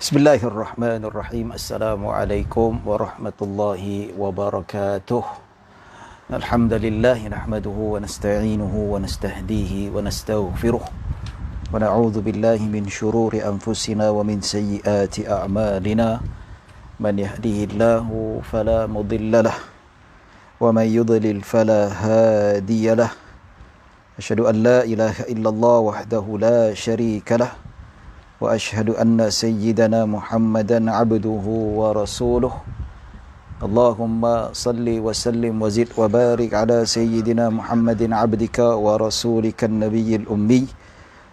Bismillahirrahmanirrahim. Assalamualaikum warahmatullahi wabarakatuh. Alhamdulillah nahmaduhu wa nasta'inuhu wa nastahdihi wa nastaghfiruh. Wa na'udzu billahi min syururi anfusina wa min sayyiati a'malina. Man yahdihillahu fala mudilla lahu wa man yudlil fala hadiya lahu. Asyhadu an la ilaha illallah wahdahu la syarika lahu. وأشهد أن سيدنا محمدا عبده ورسوله اللهم صل وسلم وزد وبارك على سيدنا محمد عبدك ورسولك النبي الأمي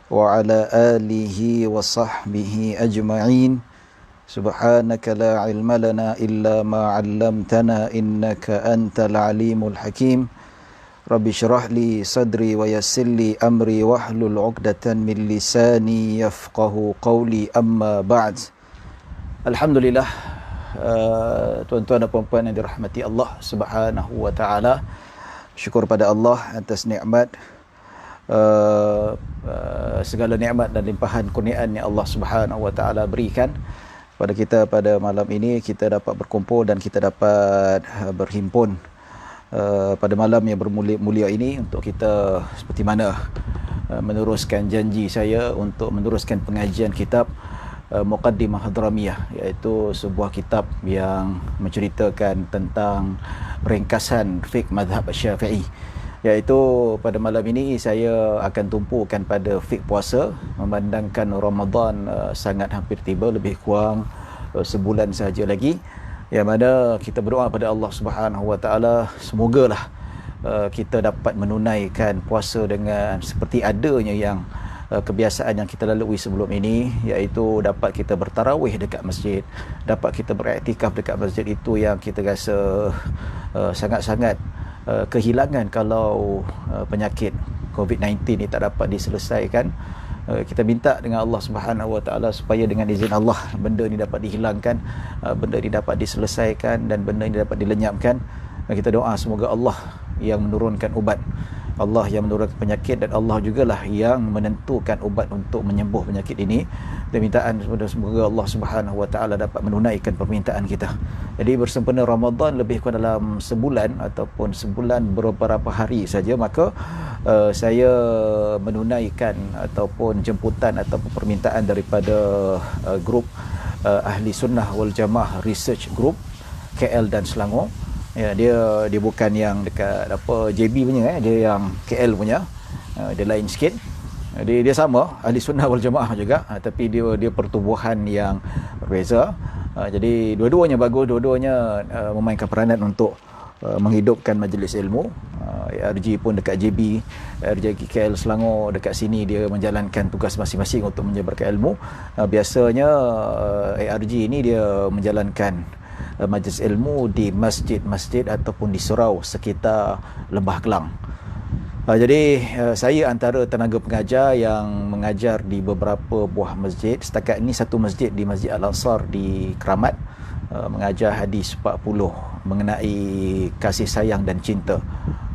وعلى آله وصحبه أجمعين سبحانك لا علم لنا إلا ما علمتنا إنك أنت العليم الحكيم Rabbi syrah li sadri wa yassir li amri wahlul 'uqdatan min lisani yafqahu qawli amma ba'd. Alhamdulillah, tuan-tuan dan puan-puan yang dirahmati Allah Subhanahu wa taala. Syukur pada Allah atas nikmat segala nikmat dan limpahan kurniaan yang Allah Subhanahu wa taala berikan pada kita pada malam ini. Kita dapat berkumpul dan kita dapat berhimpun pada malam yang bermulia ini untuk kita seperti mana meneruskan janji saya untuk meneruskan pengajian kitab Muqaddimah Hadramiyah, iaitu sebuah kitab yang menceritakan tentang ringkasan fiqh mazhab Syafi'i. Iaitu pada malam ini saya akan tumpukan pada fiqh puasa, memandangkan Ramadan sangat hampir tiba, lebih kurang sebulan sahaja lagi, yang mana kita berdoa pada Allah Subhanahu wa taala semogalah kita dapat menunaikan puasa dengan seperti adanya yang kebiasaan yang kita lalui sebelum ini, iaitu dapat kita bertarawih dekat masjid, dapat kita beriktikaf dekat masjid. Itu yang kita rasa sangat-sangat kehilangan kalau penyakit COVID-19 ni tak dapat diselesaikan. Kita minta dengan Allah Subhanahu wa taala supaya dengan izin Allah benda ni dapat dihilangkan, benda ni dapat diselesaikan dan benda ni dapat dilenyapkan. Kita doa semoga Allah yang menurunkan ubat, Allah yang menurunkan penyakit, dan Allah jugalah yang menentukan ubat untuk menyembuh penyakit ini. Dan mintaan semoga Allah Subhanahu wa taala dapat menunaikan permintaan kita. Jadi bersempena Ramadan lebih kurang dalam sebulan ataupun sebulan beberapa hari saja, maka saya menunaikan ataupun jemputan ataupun permintaan daripada grup Ahli Sunnah wal Jamaah Research Group KL dan Selangor. Ya, dia bukan yang dekat JB punya, dia yang KL punya. Dia lain sikit. Dia sama Ahli Sunnah wal Jamaah juga, tapi dia pertubuhan yang berbeza. Jadi dua-duanya bagus, dua-duanya memainkan peranan untuk menghidupkan majlis ilmu. ARG pun dekat JB, ARG KL Selangor dekat sini dia menjalankan tugas masing-masing untuk menyebarkan ilmu. Biasanya ARG ini dia menjalankan majlis ilmu di masjid-masjid ataupun di surau sekitar Lembah Kelang. Jadi saya antara tenaga pengajar yang mengajar di beberapa buah masjid. Setakat ini satu masjid di Masjid Al-Ansar di Keramat, mengajar hadis 40 mengenai kasih sayang dan cinta.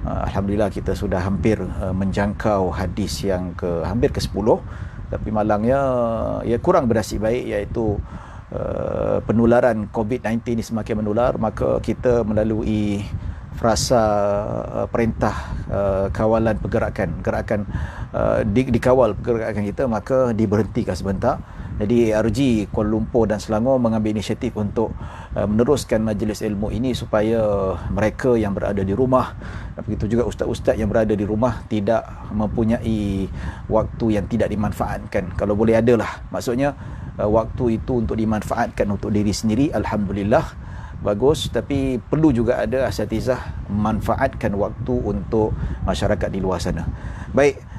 Alhamdulillah kita sudah hampir menjangkau hadis yang hampir ke 10, tapi malangnya ia kurang bernasib baik, iaitu penularan COVID-19 ini semakin menular. Maka kita melalui frasa perintah kawalan gerakan dikawal pergerakan kita, maka diberhentikan sebentar. Jadi ARG Kuala Lumpur dan Selangor mengambil inisiatif untuk meneruskan majlis ilmu ini supaya mereka yang berada di rumah, begitu juga ustaz-ustaz yang berada di rumah, tidak mempunyai waktu yang tidak dimanfaatkan. Kalau boleh adalah, maksudnya waktu itu untuk dimanfaatkan untuk diri sendiri, alhamdulillah, bagus. Tapi perlu juga ada asatizah memanfaatkan waktu untuk masyarakat di luar sana. Baik,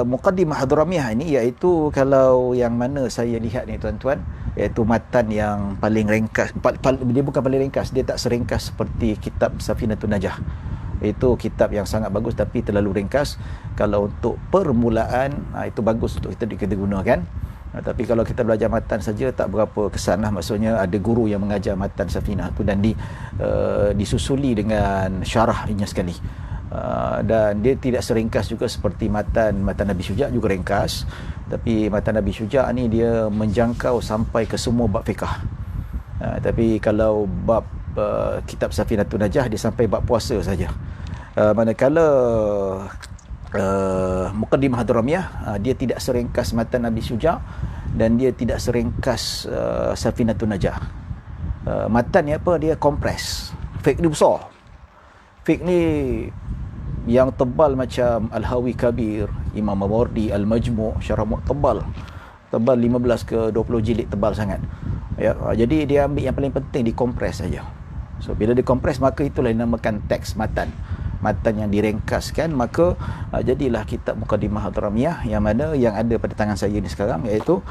Muqaddimah Hadramiyah ini, iaitu kalau yang mana saya lihat ni tuan-tuan, iaitu matan yang paling ringkas. Dia bukan paling ringkas, dia tak seringkas seperti kitab Safinatun Najah. Itu kitab yang sangat bagus tapi terlalu ringkas. Kalau untuk permulaan, itu bagus untuk kita gunakan. Tapi kalau kita belajar matan saja tak berapa kesan lah. Maksudnya ada guru yang mengajar matan Safinah tu dan disusuli dengan syarahnya sekali. Dan dia tidak seringkas juga seperti matan Nabi Syuja', juga ringkas, tapi matan Nabi Syuja' ni dia menjangkau sampai ke semua bab fiqh. Tapi kalau bab kitab Safinatun Najah dia sampai bab puasa saja. Manakala Muqaddimah Hadramiyah dia tidak seringkas matan Nabi Syuja' dan dia tidak seringkas Safinatun Najah. Matan ni apa? Dia kompres. Fiqh ni besar. Fiqh ni yang tebal macam Al-Hawi Kabir, Imam Mawardi, Al-Majmu', Syarah tebal 15 ke 20 jilid, tebal sangat ya. Jadi dia ambil yang paling penting, dikompres saja. So bila dikompres, maka itulah yang dinamakan teks matan yang diringkaskan. Maka jadilah kitab Muqaddimah Hadramiyah yang mana yang ada pada tangan saya ni sekarang, iaitu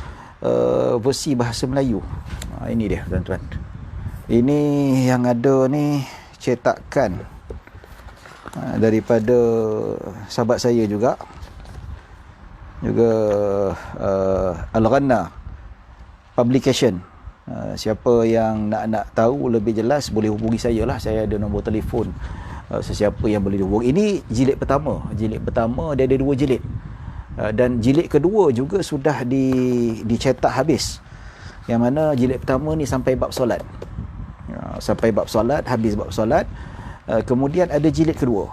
versi bahasa Melayu. Ini dia tuan-tuan, ini yang ada ni cetakan daripada sahabat saya juga Al-Ghanna Publication. Siapa yang nak tahu lebih jelas boleh hubungi saya lah. Saya ada nombor telefon sesiapa yang boleh dihubungi. Ini jilid pertama dia ada 2 jilid, dan jilid kedua juga sudah dicetak habis, yang mana jilid pertama ni sampai bab solat, habis bab solat. Kemudian ada jilid kedua.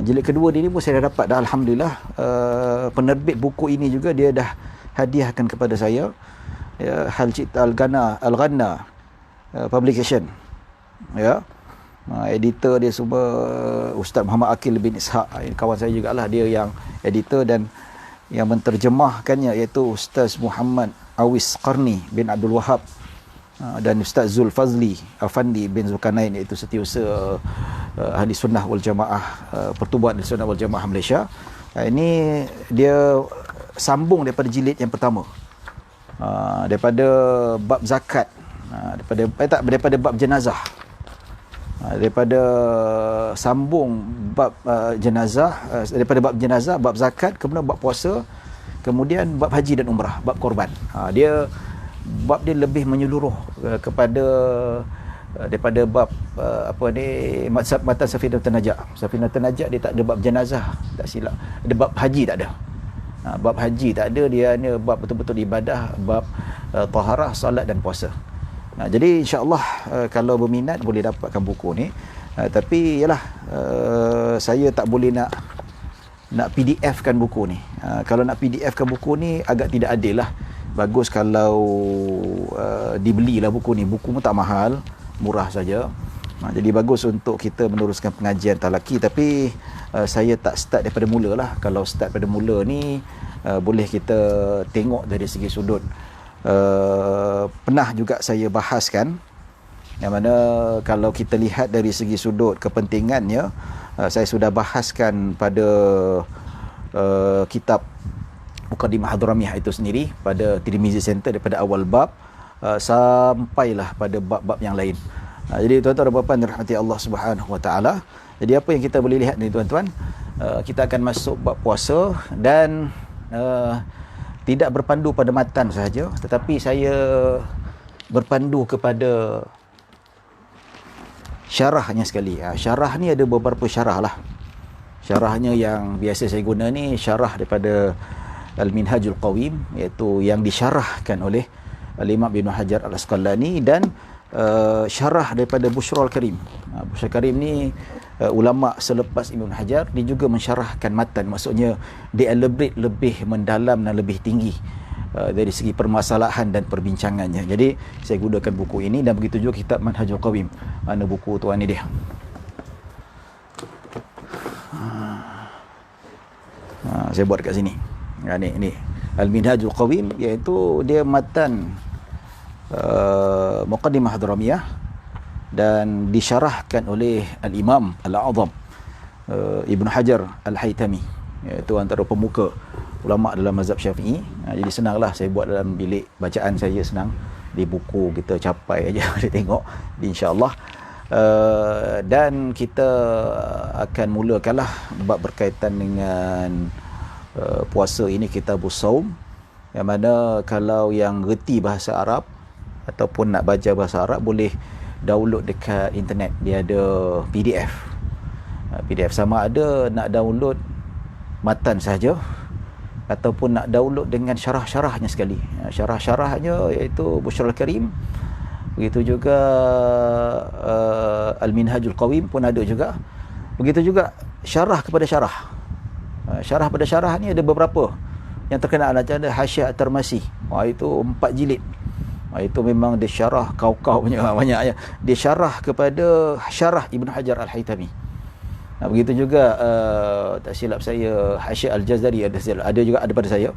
Jilid kedua ni pun saya dah dapat dah, alhamdulillah. Penerbit buku ini juga dia dah hadiahkan kepada saya, Hal Cipta Al-Ghanna Publication ya. Editor dia semua Ustaz Muhammad Akil bin Ishaq, kawan saya jugalah, dia yang editor, dan yang menterjemahkannya iaitu Ustaz Muhammad Awis Qarni bin Abdul Wahab dan Ustaz Zulfazli Afandi bin Zulkarnain, iaitu setiausaha Ahli Sunnah wal Jamaah, Pertubuhan Ahli Sunnah wal Jamaah Malaysia. Ini dia sambung daripada jilid yang pertama, daripada bab zakat, daripada bab jenazah, daripada sambung bab jenazah, daripada bab jenazah, bab zakat, kemudian bab puasa, kemudian bab haji dan umrah, bab korban. Bab dia lebih menyeluruh kepada daripada bab matan Safinatun Najah. Safinatun Najah dia tak ada bab jenazah, tak silap. Ada bab haji, tak ada. Bab haji tak ada, dia hanya bab betul-betul ibadah, bab taharah, salat dan puasa. Jadi insya-Allah kalau berminat boleh dapatkan buku ni. Tapi yalah, saya tak boleh nak PDF kan buku ni. Kalau nak PDF kan buku ni agak tidak adil lah. Bagus kalau dibelilah buku ni. Buku pun tak mahal, murah saja. Jadi bagus untuk kita meneruskan pengajian talaki. Tapi saya tak start daripada mula lah. Kalau start daripada mula ni boleh kita tengok dari segi sudut. Pernah juga saya bahaskan, yang mana kalau kita lihat dari segi sudut kepentingannya, saya sudah bahaskan pada kitab Muqaddimah Hadramiyah itu sendiri, pada Tirmizi Center, daripada awal bab sampailah pada bab-bab yang lain. Jadi tuan-tuan dan puan-puan dirahmati Allah Subhanahu Wa Taala. Jadi apa yang kita boleh lihat ni tuan-tuan, kita akan masuk bab puasa, dan tidak berpandu pada matan sahaja, tetapi saya berpandu kepada syarahnya sekali. Syarah ni ada beberapa syarah lah. Syarahnya yang biasa saya guna ni syarah daripada Al-Minhajul Qawim, iaitu yang disyarahkan oleh Al-Imam Ibn Hajar Al-Asqalani, dan syarah daripada Bushrul Karim. Bushrul Karim ni ulama selepas Ibn Hajar, dia juga mensyarahkan matan, maksudnya dia elaborate lebih mendalam dan lebih tinggi dari segi permasalahan dan perbincangannya. Jadi saya gunakan buku ini, dan begitu juga kitab Manhajul Qawim. Mana buku tuan ni dia? Saya buat kat sini. Ni Al-Minhajul Qawim, iaitu dia matan Muqaddimah Hadramiyah, dan disyarahkan oleh Al-Imam Al-A'zam Ibn Hajar Al-Haytami, iaitu antara pemuka ulama dalam mazhab Syafi'i. Jadi senanglah saya buat dalam bilik bacaan saya, senang di buku kita capai aja boleh tengok, insya-Allah. Dan kita akan mulakanlah bab berkaitan dengan puasa ini, Kitabus Shaum, yang mana kalau yang reti bahasa Arab ataupun nak baca bahasa Arab boleh download dekat internet, dia ada PDF. PDF, sama ada nak download matan saja ataupun nak download dengan syarah-syarahnya sekali. Syarah-syarahnya iaitu Bushrul Karim, begitu juga Al-Minhajul Qawim pun ada juga. Begitu juga syarah kepada syarah. Syarah pada syarah ni ada beberapa yang terkenal, macam ada Hasyiah At-Tirmizi. Itu 4 jilid. Itu memang dia syarah kau-kau punya banyak ya. Dia syarah kepada syarah Ibn Hajar Al-Haytami. Begitu juga tak silap saya Hasyiah Al-Jazari ada juga, ada pada saya.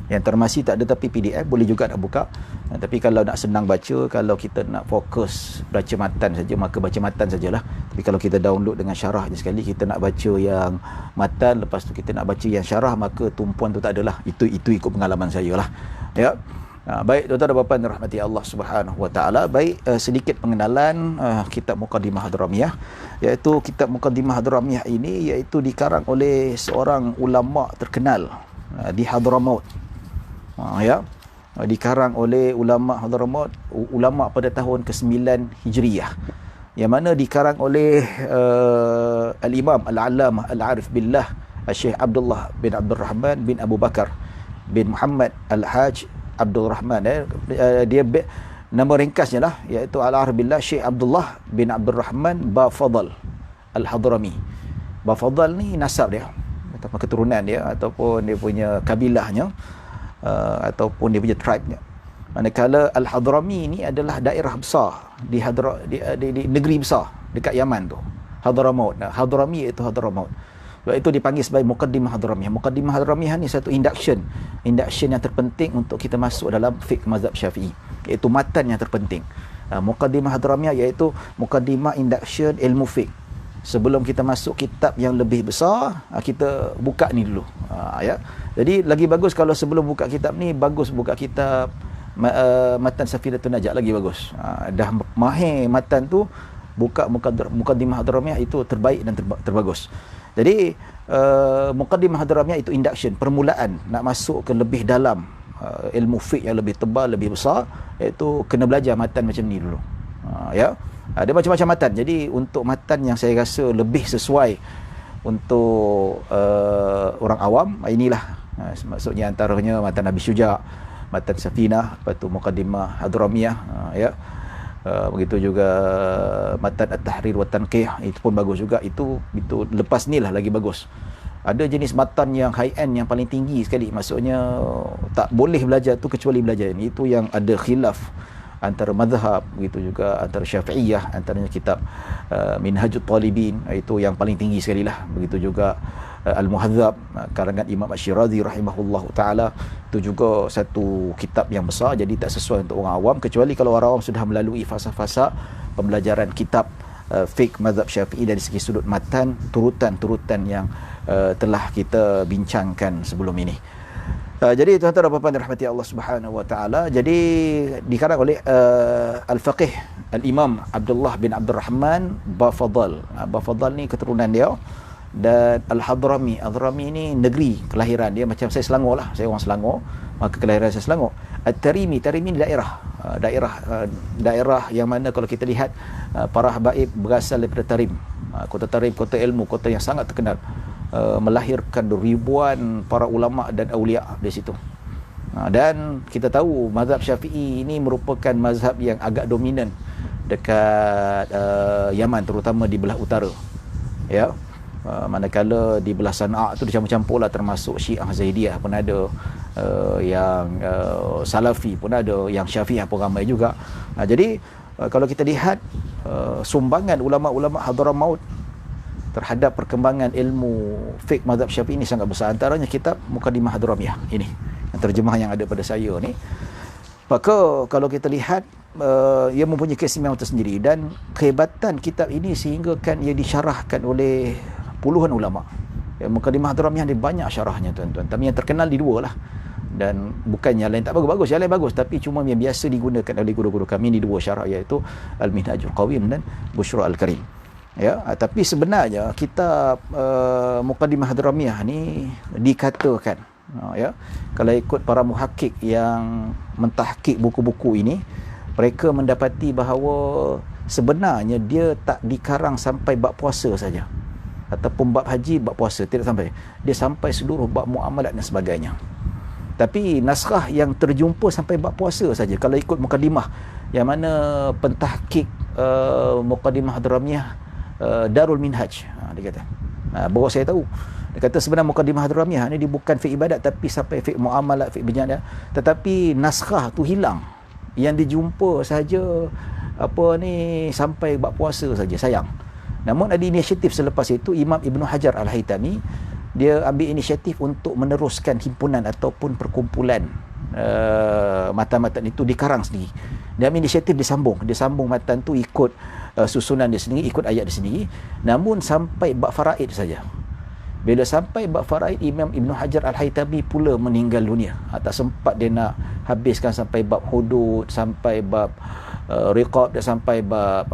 Yang Tirmizi tak ada tapi PDF, boleh juga nak buka. Tapi kalau nak senang baca, kalau kita nak fokus baca matan saja, maka baca matan sajalah. Tapi kalau kita download dengan syarahnya sekali, kita nak baca yang matan, lepas tu kita nak baca yang syarah, maka tumpuan tu tak adalah. Itu ikut pengalaman saya lah. Ya. Baik tuan-tuan dan puan-puan rahmati Allah Subhanahu wa taala. Baik, sedikit pengenalan kitab Muqaddimah Hadramiyah, iaitu kitab Muqaddimah Hadramiyah ini iaitu dikarang oleh seorang ulama terkenal di Hadramaut. Ya, dikarang oleh ulama Hadramaut, ulama pada tahun ke-9 Hijriyah, yang mana dikarang oleh Al-Imam Al-Allamah Al-Arif Billah Syekh Abdullah bin Abdul Rahman bin Abu Bakar bin Muhammad Al-Haj Abdul Rahman. Dia nama ringkasnya lah, iaitu Al-Arif Billah Syekh Abdullah bin Abdul Rahman Bafadal Al-Hadrami. Bafadal ni nasab dia, ataupun keturunan dia, ataupun dia punya kabilahnya, ataupun dia punya tribe-nya. Manakala Al-Hadrami ni adalah daerah besar di negeri besar dekat Yaman tu, Hadramaut. Hadrami iaitu Hadramaut. Sebab itu dipanggil sebagai Muqaddimah Hadramiyah. Muqaddimah Hadramiyah ni satu induction yang terpenting untuk kita masuk dalam fiqh mazhab Syafi'i, iaitu matan yang terpenting. Muqaddimah Hadramiyah iaitu muqaddimah induction ilmu fiqh. Sebelum kita masuk kitab yang lebih besar, kita buka ni dulu. Ya. Jadi lagi bagus kalau sebelum buka kitab ni, bagus buka kitab matan Safinatun Najah, lagi bagus. Dah mahir matan tu, buka Muqaddimah Hadramiyah, itu terbaik dan terbagus. Jadi Muqaddimah Hadramiyah itu induction, permulaan nak masuk ke lebih dalam ilmu fiqh yang lebih tebal, lebih besar, iaitu kena belajar matan macam ni dulu. Ya. Ada macam-macam matan. Jadi untuk matan yang saya rasa lebih sesuai untuk orang awam, inilah maksudnya antaranya matan Nabi Syuja', matan Safinah, lepas tu Muqaddimah Hadramiyah, ya. Begitu juga matan At-Tahrir wa Tanqih, itu pun bagus juga. Itu lepas ni lah lagi bagus. Ada jenis matan yang high end, yang paling tinggi sekali, maksudnya tak boleh belajar tu kecuali belajar ini. Itu yang ada khilaf antara mazhab, begitu juga antara Syafi'iyah, antaranya kitab Minhajut Talibin, itu yang paling tinggi sekali lah. Begitu juga Al-Muhadzab karangan Imam Asy-Syirazi rahimahullahu taala, itu juga satu kitab yang besar, jadi tak sesuai untuk orang awam, kecuali kalau orang awam sudah melalui fasa-fasa pembelajaran kitab fiqh mazhab Syafi'i dari segi sudut matan, turutan-turutan yang telah kita bincangkan sebelum ini. Jadi tuan-tuan dan puan-puan dirahmati Allah Subhanahu wa taala, jadi dikarang oleh Al-Faqih Al-Imam Abdullah bin Abdul Rahman Bafadal. Bafadal ni keturunan dia. Dan Al-Hadrami, Hadrami ni negeri kelahiran dia, macam saya Selangor lah, saya orang Selangor, maka kelahiran saya Selangor. At-Tarimi, Tarimi ni daerah yang mana kalau kita lihat para habaib berasal daripada Tarim. Kota Tarim, kota ilmu, kota yang sangat terkenal, melahirkan ribuan para ulama dan awliya di situ. Dan kita tahu mazhab Syafi'i ini merupakan mazhab yang agak dominan dekat Yaman, terutama di belah utara. Ya. Manakala di belah Sana'a tu dicampur-campur lah, termasuk Syiah Zaidiyah pun ada, yang Salafi pun ada, yang Syafi'ah pun ramai juga. Jadi kalau kita lihat sumbangan ulama-ulama Hadramaut terhadap perkembangan ilmu fiqh mazhab Syafi'i ini sangat besar. Antaranya kitab Muqaddimah Hadramiyah ini, yang terjemah yang ada pada saya ni. Maka kalau kita lihat, ia mempunyai keistimewaan tersendiri, dan kehebatan kitab ini sehingga kan ia disyarahkan oleh puluhan ulama. Muqaddimah Hadramiyah ada banyak syarahnya tuan-tuan, tapi yang terkenal di dua lah. Dan bukan yang lain tak bagus-bagus, yang lain bagus, tapi cuma yang biasa digunakan oleh guru-guru kami ni di dua syarah, iaitu Al-Minhajul Qawim dan Bushrul Karim. Ya, tapi sebenarnya kitab Muqaddimah Hadramiyah ni dikatakan, ya, kalau ikut para muhakkik yang mentahqiq buku-buku ini, mereka mendapati bahawa sebenarnya dia tak dikarang sampai bab puasa saja, ataupun bab haji, bab puasa, tidak sampai. Dia sampai seluruh bab muamalat dan sebagainya. Tapi naskah yang terjumpa sampai bab puasa saja kalau ikut mukadimah, yang mana pentahqiq mukadimah Hadramiyah Darul Minhaj, dia kata, baru saya tahu, dia kata sebenarnya mukadimah Hadramiyah ni dia bukan fiqh ibadat tapi sampai fiqh muamalat, fiqh berjalan, tetapi naskah tu hilang, yang dijumpa saja sampai bab puasa saja, sayang. Namun ada inisiatif selepas itu, Imam Ibn Hajar Al-Haytami dia ambil inisiatif untuk meneruskan himpunan ataupun perkumpulan matan-matan itu dikarang sendiri. Dia ambil inisiatif, dia sambung matan tu ikut susunan dia sendiri, ikut ayat dia sendiri, namun sampai bab faraid saja. Bila sampai bab faraid, Imam Ibn Hajar Al-Haytami pula meninggal dunia. Tak sempat dia nak habiskan sampai bab hudud, sampai bab riqab, dan sampai bab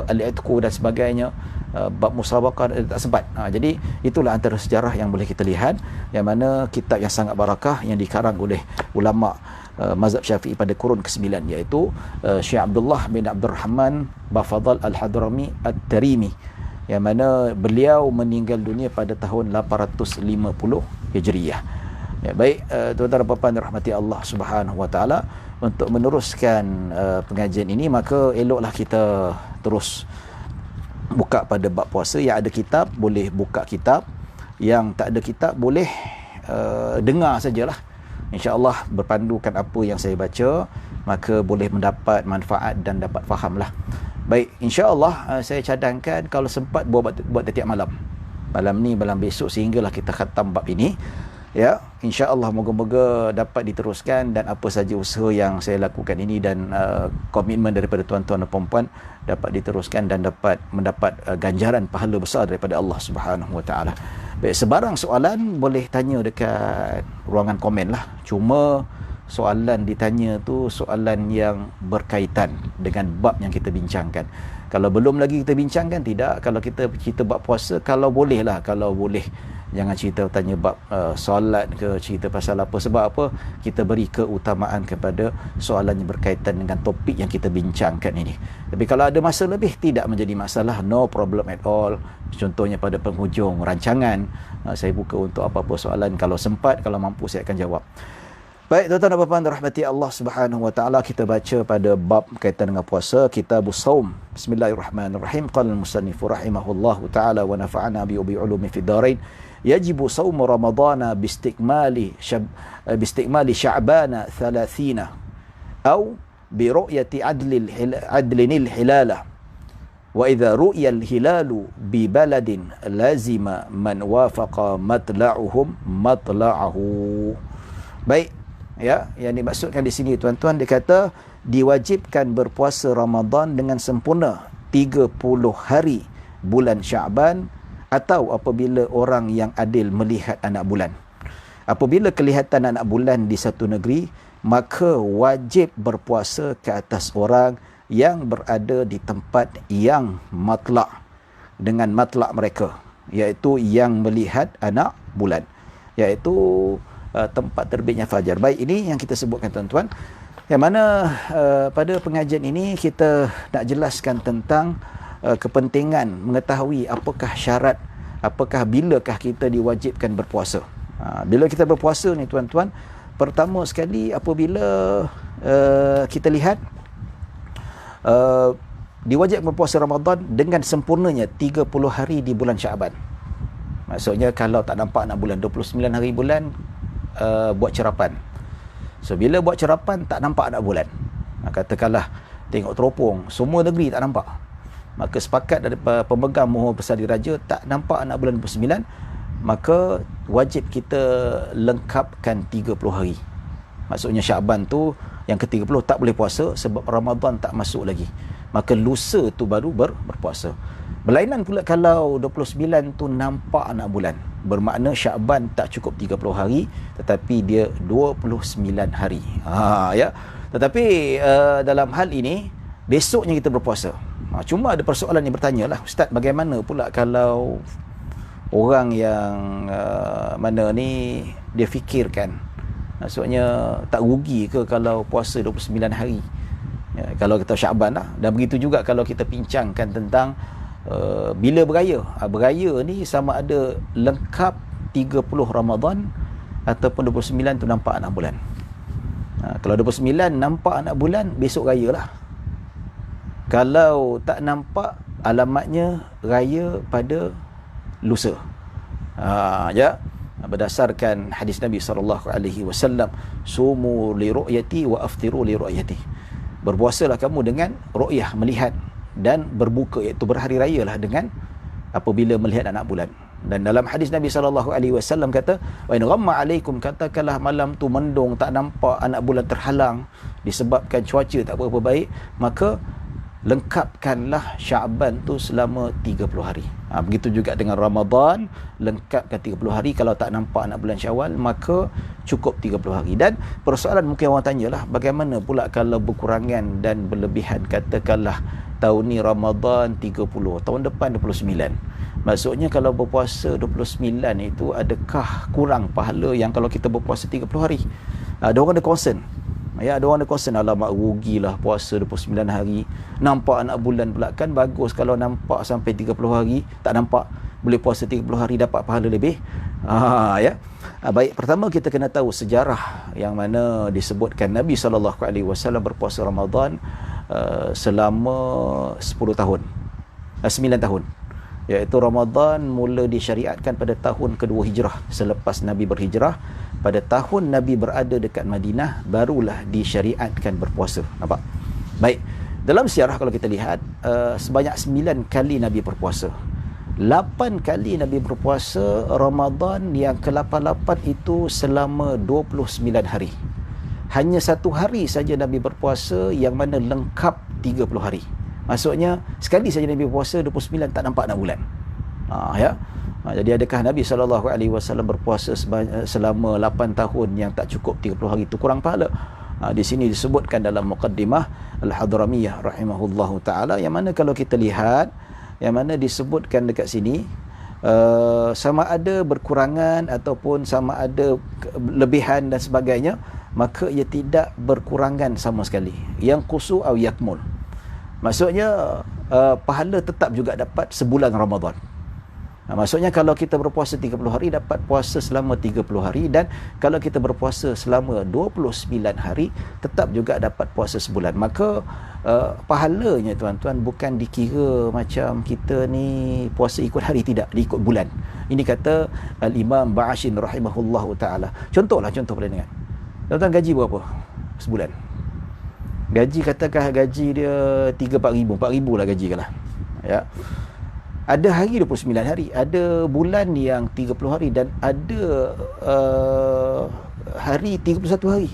al-i'tiq dan sebagainya, bab musabaqah, tak sempat. Jadi itulah antara sejarah yang boleh kita lihat, yang mana kitab yang sangat barakah yang dikarang oleh ulama mazhab Syafi'i pada kurun ke-9, iaitu Syekh Abdullah bin Abdul Rahman Bafadal Al-Hadrami At-Tarimi, yang mana beliau meninggal dunia pada tahun 850 Hijriyah. Ya, baik, tuan-tuan dan puan-puan dirahmati Allah Subhanahu wa taala, untuk meneruskan pengajian ini, maka eloklah kita terus buka pada bab puasa. Yang ada kitab boleh buka kitab, yang tak ada kitab boleh dengar sajalah. InsyaAllah berpandukan apa yang saya baca, maka boleh mendapat manfaat dan dapat fahamlah. Baik, insyaAllah saya cadangkan kalau sempat buat setiap malam ni, malam besok, sehinggalah kita khatam bab ini. Ya, insya-Allah moga-moga dapat diteruskan, dan apa saja usaha yang saya lakukan ini dan komitmen daripada tuan-tuan dan puan-puan dapat diteruskan dan dapat mendapat ganjaran pahala besar daripada Allah Subhanahu wa taala. Baik, sebarang soalan boleh tanya dekat ruangan komen lah. Cuma soalan ditanya tu soalan yang berkaitan dengan bab yang kita bincangkan. Kalau belum lagi kita bincangkan, tidak. Kalau kita cerita bab puasa, kalau boleh lah, kalau boleh jangan cerita tanya bab solat ke, cerita pasal apa. Sebab apa? Kita beri keutamaan kepada soalan yang berkaitan dengan topik yang kita bincangkan ini. Tapi kalau ada masa lebih, tidak menjadi masalah, no problem at all. Contohnya pada penghujung rancangan, saya buka untuk apa-apa soalan. Kalau sempat, kalau mampu, saya akan jawab. Baik, tuan-tuan dan puan-puan dirahmati Allah Subhanahu wa taala, kita baca pada bab kaitan dengan puasa, Kitabus Shaum. Bismillahirrahmanirrahim. Qala al-musannif rahimahullahu taala wa nafa'ana bi ulumi fid darain. Yajibu shaum ramadana bistikmali sya'bana 30 atau bi ru'yati adlinil hilala. Wa idza ru'ya al-hilalu bi baladin lazima man wafaqa matla'uhum matla'ahu. Baik, ya, yang dimaksudkan di sini tuan-tuan, dia kata diwajibkan berpuasa Ramadan dengan sempurna 30 hari bulan Syaban, atau apabila orang yang adil melihat anak bulan. Apabila kelihatan anak bulan di satu negeri, maka wajib berpuasa ke atas orang yang berada di tempat yang matlak, dengan matlak mereka, iaitu yang melihat anak bulan, iaitu tempat terbitnya fajar. Baik, ini yang kita sebutkan tuan-tuan, yang mana pada pengajian ini kita nak jelaskan tentang kepentingan mengetahui apakah syarat, apakah bilakah kita diwajibkan berpuasa. Bila kita berpuasa ni tuan-tuan, pertama sekali apabila kita lihat diwajibkan berpuasa Ramadan dengan sempurnanya 30 hari di bulan Syaban. Maksudnya kalau tak nampak nak bulan 29 hari bulan, buat cerapan. So bila buat cerapan tak nampak anak bulan, katakanlah tengok teropong semua negeri tak nampak, maka sepakat dari pemegang mohon besar diraja tak nampak anak bulan 29, maka wajib kita lengkapkan 30 hari. Maksudnya Syaban tu yang ke-30 tak boleh puasa sebab Ramadan tak masuk lagi, maka lusa tu baru berpuasa. Berlainan pula kalau 29 tu nampak anak bulan, bermakna Syaban tak cukup 30 hari tetapi dia 29 hari. Ya. Tetapi dalam hal ini besoknya kita berpuasa. Cuma ada persoalan yang bertanya lah, Ustaz, bagaimana pula kalau orang yang mana ni dia fikirkan, maksudnya tak rugi ke kalau puasa 29 hari? Ya, kalau kita Syaban lah. Dan begitu juga kalau kita bincangkan tentang bila beraya. Beraya ni sama ada lengkap 30 Ramadan ataupun 29 tu nampak anak bulan. Kalau 29 nampak anak bulan, besok raya lah. Kalau tak nampak, alamatnya raya pada lusa. Ya, berdasarkan hadis Nabi SAW, sumu li ru'yati wa aftiru li ru'yati. Berpuasalah kamu dengan ru'yah, melihat, dan berbuka, iaitu berhari raya lah dengan apabila melihat anak bulan. Dan dalam hadis Nabi SAW kata, wa in ghamma alaikum, katakanlah malam tu mendung, tak nampak, anak bulan terhalang disebabkan cuaca tak berapa baik, maka lengkapkanlah Syaban tu selama 30 hari. Begitu juga dengan Ramadan, lengkapkan 30 hari. Kalau tak nampak anak bulan Syawal, maka cukup 30 hari. Dan persoalan mungkin orang tanyalah, bagaimana pula kalau berkurangan dan berlebihan? Katakanlah tahun ni Ramadan 30, tahun depan 29. Maksudnya kalau berpuasa 29 itu, adakah kurang pahala yang kalau kita berpuasa 30 hari? Ada orang ada concern. Ya, ada orang ada concern, alamak rugilah puasa 29 hari. Nampak anak bulan pula, kan bagus kalau nampak sampai 30 hari. Tak nampak, boleh puasa 30 hari, dapat pahala lebih. Ya. Baik, pertama kita kena tahu sejarah yang mana disebutkan Nabi SAW berpuasa Ramadan selama 10 tahun. 9 tahun. Iaitu Ramadan mula disyariatkan pada tahun kedua hijrah selepas Nabi berhijrah. Pada tahun Nabi berada dekat Madinah, barulah disyariatkan berpuasa. Nampak? Baik, dalam sejarah kalau kita lihat, sebanyak 9 kali Nabi berpuasa. 8 kali Nabi berpuasa Ramadan, yang ke-88 itu selama 29 hari. Hanya 1 hari saja Nabi berpuasa yang mana lengkap 30 hari. Maksudnya sekali saja Nabi berpuasa 29 tak nampak anak bulan. Ya. Jadi adakah Nabi SAW berpuasa selama 8 tahun yang tak cukup 30 hari itu kurang pahala? Di sini disebutkan dalam Muqaddimah Al-Hadramiyah rahimahullahu ta'ala, yang mana kalau kita lihat, yang mana disebutkan dekat sini, sama ada berkurangan ataupun sama ada lebihan dan sebagainya, maka ia tidak berkurangan sama sekali. Yang qusu aw yakmul. Maksudnya pahala tetap juga dapat sebulan Ramadan. Maksudnya kalau kita berpuasa 30 hari, dapat puasa selama 30 hari. Dan kalau kita berpuasa selama 29 hari, tetap juga dapat puasa sebulan. Maka pahalanya tuan-tuan bukan dikira macam kita ni puasa ikut hari, tidak, diikut bulan. Ini kata Al-Imam Ba'ashin rahimahullahu ta'ala. Contoh boleh dengar. Tuan-tuan gaji berapa sebulan? Gaji, katakan gaji dia 3-4 ribu, 4 ribu lah gaji kan lah. Ya. Ada hari 29 hari, ada bulan yang 30 hari, dan ada hari 31 hari.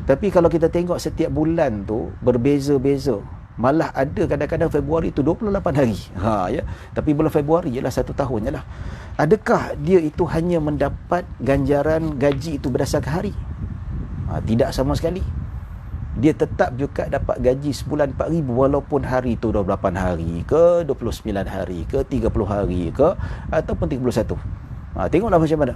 Tapi kalau kita tengok setiap bulan tu berbeza-beza. Malah ada kadang-kadang Februari tu 28 hari. Ya. Tapi bulan Februari ialah 1 tahun je lah. Adakah dia itu hanya mendapat ganjaran gaji itu berdasarkan hari? Tidak sama sekali. Dia tetap juga dapat gaji sebulan 4 ribu, walaupun hari tu 28 hari ke, 29 hari ke, 30 hari ke, ataupun 31. Tengoklah macam mana.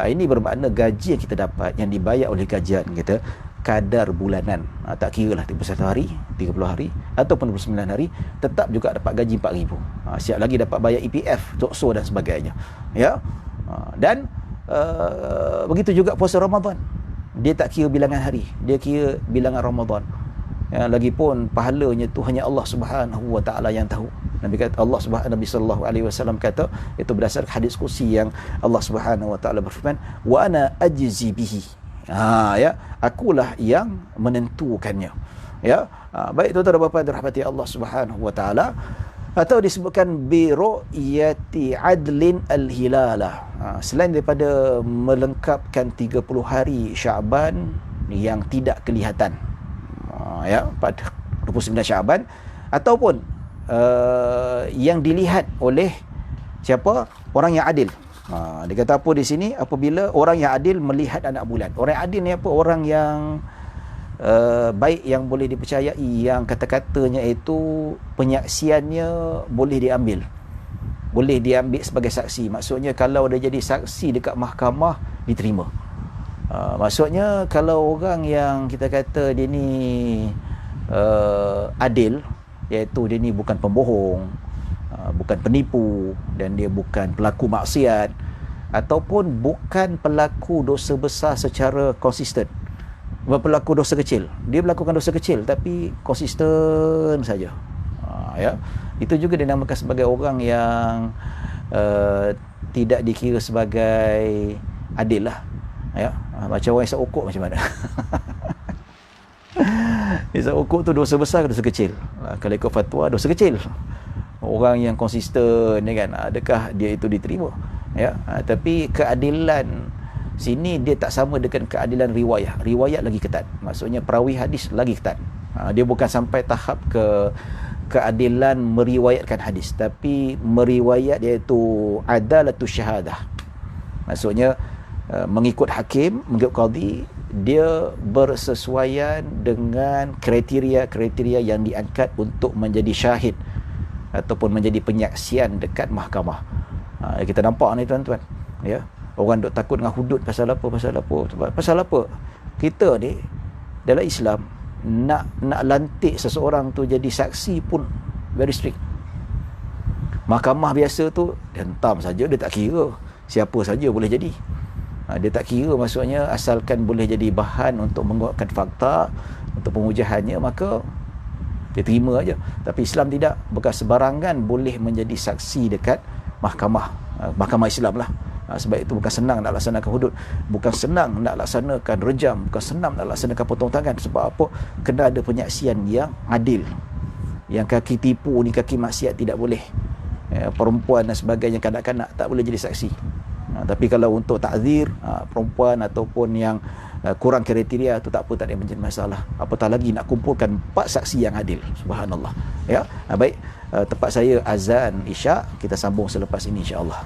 Ini bermakna gaji yang kita dapat, yang dibayar oleh kajian kita, kadar bulanan. Tak kira lah 31 hari, 30 hari ataupun 29 hari, tetap juga dapat gaji 4 ribu. Siap lagi dapat bayar EPF, tokso dan sebagainya. Ya. Dan begitu juga puasa Ramadan. Dia tak kira bilangan hari, dia kira bilangan Ramadan. Ya, lagipun pahalanya tu hanya Allah Subhanahu wa taala yang tahu. Nabi kata, Nabi sallallahu alaihi wasallam kata, itu berdasarkan hadis kursi yang Allah Subhanahu wa taala berfirman, wa ana ajzi bihi. Ya, akulah yang menentukannya. Ya. Baik tuan-tuan dan puan-puan dirahmati Allah Subhanahu wa taala. Atau disebutkan bi ru'yati adlin al-hilalah. Selain daripada melengkapkan 30 hari Syaban yang tidak kelihatan, ya, pada 29 Syaban, ataupun yang dilihat oleh siapa? Orang yang adil. Dia kata apa di sini? Apabila orang yang adil melihat anak bulan. Orang yang adil ni apa? Orang yang baik, yang boleh dipercayai, yang kata-katanya itu penyaksiannya boleh diambil sebagai saksi. Maksudnya kalau dia jadi saksi dekat mahkamah, diterima. Maksudnya kalau orang yang kita kata dia ni adil, iaitu dia ni bukan pembohong, bukan penipu, dan dia bukan pelaku maksiat, ataupun bukan pelaku dosa besar secara konsisten, berpelaku dosa kecil. Dia melakukan dosa kecil tapi konsisten saja. Ya, itu juga dinamakan sebagai orang yang tidak dikira sebagai adil lah. Ya, macam orang isap okok macam mana? Isap okok tu dosa besar ke dosa kecil? Kalau ikut fatwa, dosa kecil. Orang yang konsisten, ya kan, adakah dia itu diterima? Ya, tapi keadilan sini dia tak sama dengan keadilan riwayat. Riwayat lagi ketat. Maksudnya perawi hadis lagi ketat. Dia bukan sampai tahap keadilan meriwayatkan hadis, tapi meriwayat iaitu adalatus syahadah. Maksudnya mengikut hakim, mengikut qadhi, dia bersesuaian dengan kriteria-kriteria yang diangkat untuk menjadi syahid ataupun menjadi penyaksian dekat mahkamah. Kita nampak ni tuan-tuan, ya. Orang duk takut dengan hudud pasal apa? Pasal apa? Kita ni dalam Islam nak lantik seseorang tu jadi saksi pun very strict. Mahkamah biasa tu hentam saja, dia tak kira, siapa saja boleh jadi. Dia tak kira, maksudnya asalkan boleh jadi bahan untuk menguatkan fakta, untuk pemujahannya, maka dia terima aja. Tapi Islam tidak, bukan sebarangan boleh menjadi saksi dekat mahkamah Islam lah. Sebab itu bukan senang nak laksanakan hudud, bukan senang nak laksanakan rejam, bukan senang nak laksanakan potong tangan. Sebab apa? Kena ada penyaksian yang adil. Yang kaki tipu ni, kaki maksiat tidak boleh. Perempuan dan sebagainya, kanak-kanak tak boleh jadi saksi. Tapi kalau untuk takzir, perempuan ataupun yang kurang kriteria tu tak apa, tak ada menjadi masalah. Apatah lagi nak kumpulkan 4 saksi yang adil. Subhanallah. Ya, baik, tempat saya azan Isyak, kita sambung selepas ini insya-Allah.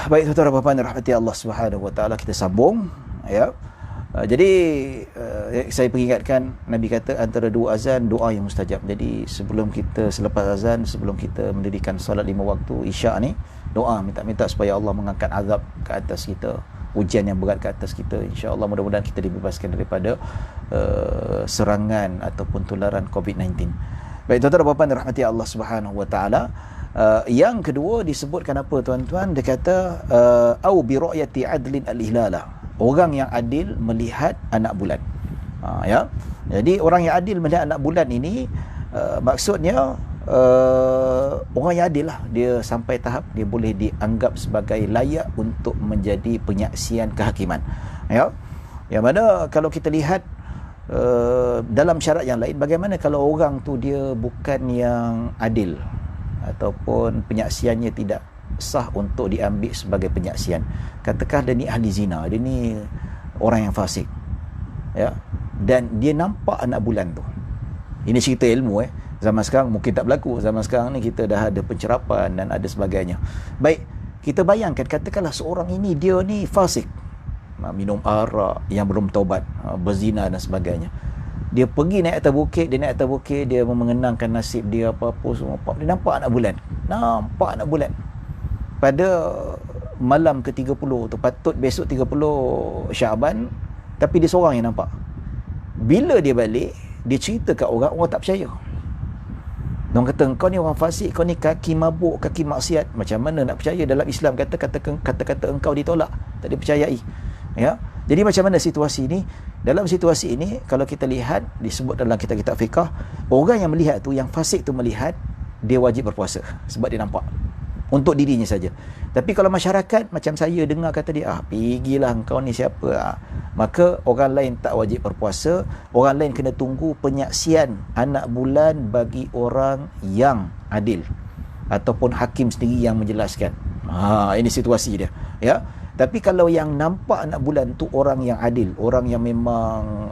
Baik, tuan-tuan dan puan-puan rahmati Allah Subhanahu wa taala, kita sambung, ya. Jadi saya peringatkan, Nabi kata antara dua azan doa yang mustajab. Jadi sebelum kita, selepas azan, sebelum kita mendirikan solat 5 waktu Isyak ni, doa, minta supaya Allah mengangkat azab ke atas kita, ujian yang berat ke atas kita. InsyaAllah mudah-mudahan kita dibebaskan daripada serangan ataupun tularan COVID-19. Baik tuan-tuan dan puan-puan dirahmati Allah Subhanahu wa taala. Yang kedua disebutkan apa tuan-tuan? Dia kata au bi ru'yati adlin al-hilala. Orang yang adil melihat anak bulan. Ya. Jadi orang yang adil melihat anak bulan ini maksudnya orang yang adil lah, dia sampai tahap dia boleh dianggap sebagai layak untuk menjadi penyaksian kehakiman. Ya. Yang mana kalau kita lihat dalam syarat yang lain, bagaimana kalau orang tu dia bukan yang adil ataupun penyaksiannya tidak sah untuk diambil sebagai penyaksian. Katakan dia ni ahli zina, dia ni orang yang fasik. Ya. Dan dia nampak anak bulan tu. Ini cerita ilmu Zaman sekarang mungkin tak berlaku. Zaman sekarang ni kita dah ada pencerapan dan ada sebagainya. Baik, kita bayangkan katakanlah seorang ini dia ni fasik, minum arak, yang belum taubat, berzina dan sebagainya. Dia pergi naik atas bukit, dia mengenangkan nasib dia apa-apa semua. Dia nampak anak bulan. Pada malam ke-30 tu, patut besok 30 Syaban, tapi dia seorang yang nampak. Bila dia balik, dia cerita kat orang tak percaya. Orang kata, kau ni orang fasik, kau ni kaki mabuk, kaki maksiat. Macam mana nak percaya? Dalam Islam kata-kata engkau ditolak, tak dipercayai. Ya. Jadi macam mana situasi ini? Dalam situasi ini, kalau kita lihat, disebut dalam kitab-kitab fiqah, orang yang melihat tu, yang fasik tu melihat, dia wajib berpuasa sebab dia nampak. Untuk dirinya saja. Tapi kalau masyarakat macam saya dengar kata dia, pergilah engkau ni siapa, maka orang lain tak wajib berpuasa. Orang lain kena tunggu penyaksian anak bulan bagi orang yang adil ataupun hakim sendiri yang menjelaskan. Ini situasi dia, ya. Tapi kalau yang nampak anak bulan tu orang yang adil, orang yang memang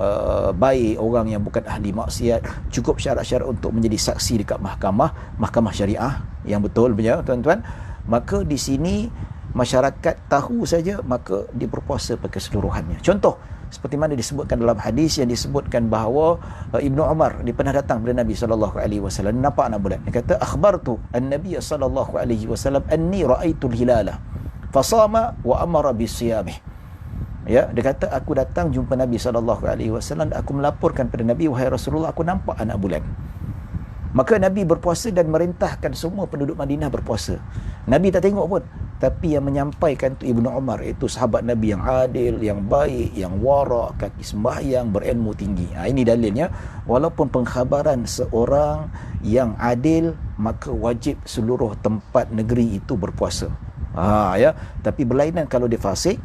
baik, orang yang bukan ahli maksiat, cukup syarat-syarat untuk menjadi saksi dekat mahkamah syariah yang betul punya tuan-tuan, maka di sini masyarakat tahu saja, maka dia berpuasa keseluruhannya. Contoh seperti mana disebutkan dalam hadis yang disebutkan bahawa Ibnu Umar dia pernah datang kepada Nabi SAW, nampak anak bulan. Dia kata, akhbartu an-nabiy SAW anni ra'aitul hilala fasama wa amara bisiyamih. Ya, dia kata aku datang jumpa Nabi SAW, aku melaporkan kepada Nabi, wahai Rasulullah, aku nampak anak bulan. Maka Nabi berpuasa dan merintahkan semua penduduk Madinah berpuasa. Nabi tak tengok pun, tapi yang menyampaikan tu Ibnu Umar, itu sahabat Nabi yang adil, yang baik, yang wara', kaki sembahyang, berilmu tinggi. Ini dalilnya, walaupun pengkhabaran seorang yang adil, maka wajib seluruh tempat negeri itu berpuasa. Ya, tapi berlainan kalau dia fasik,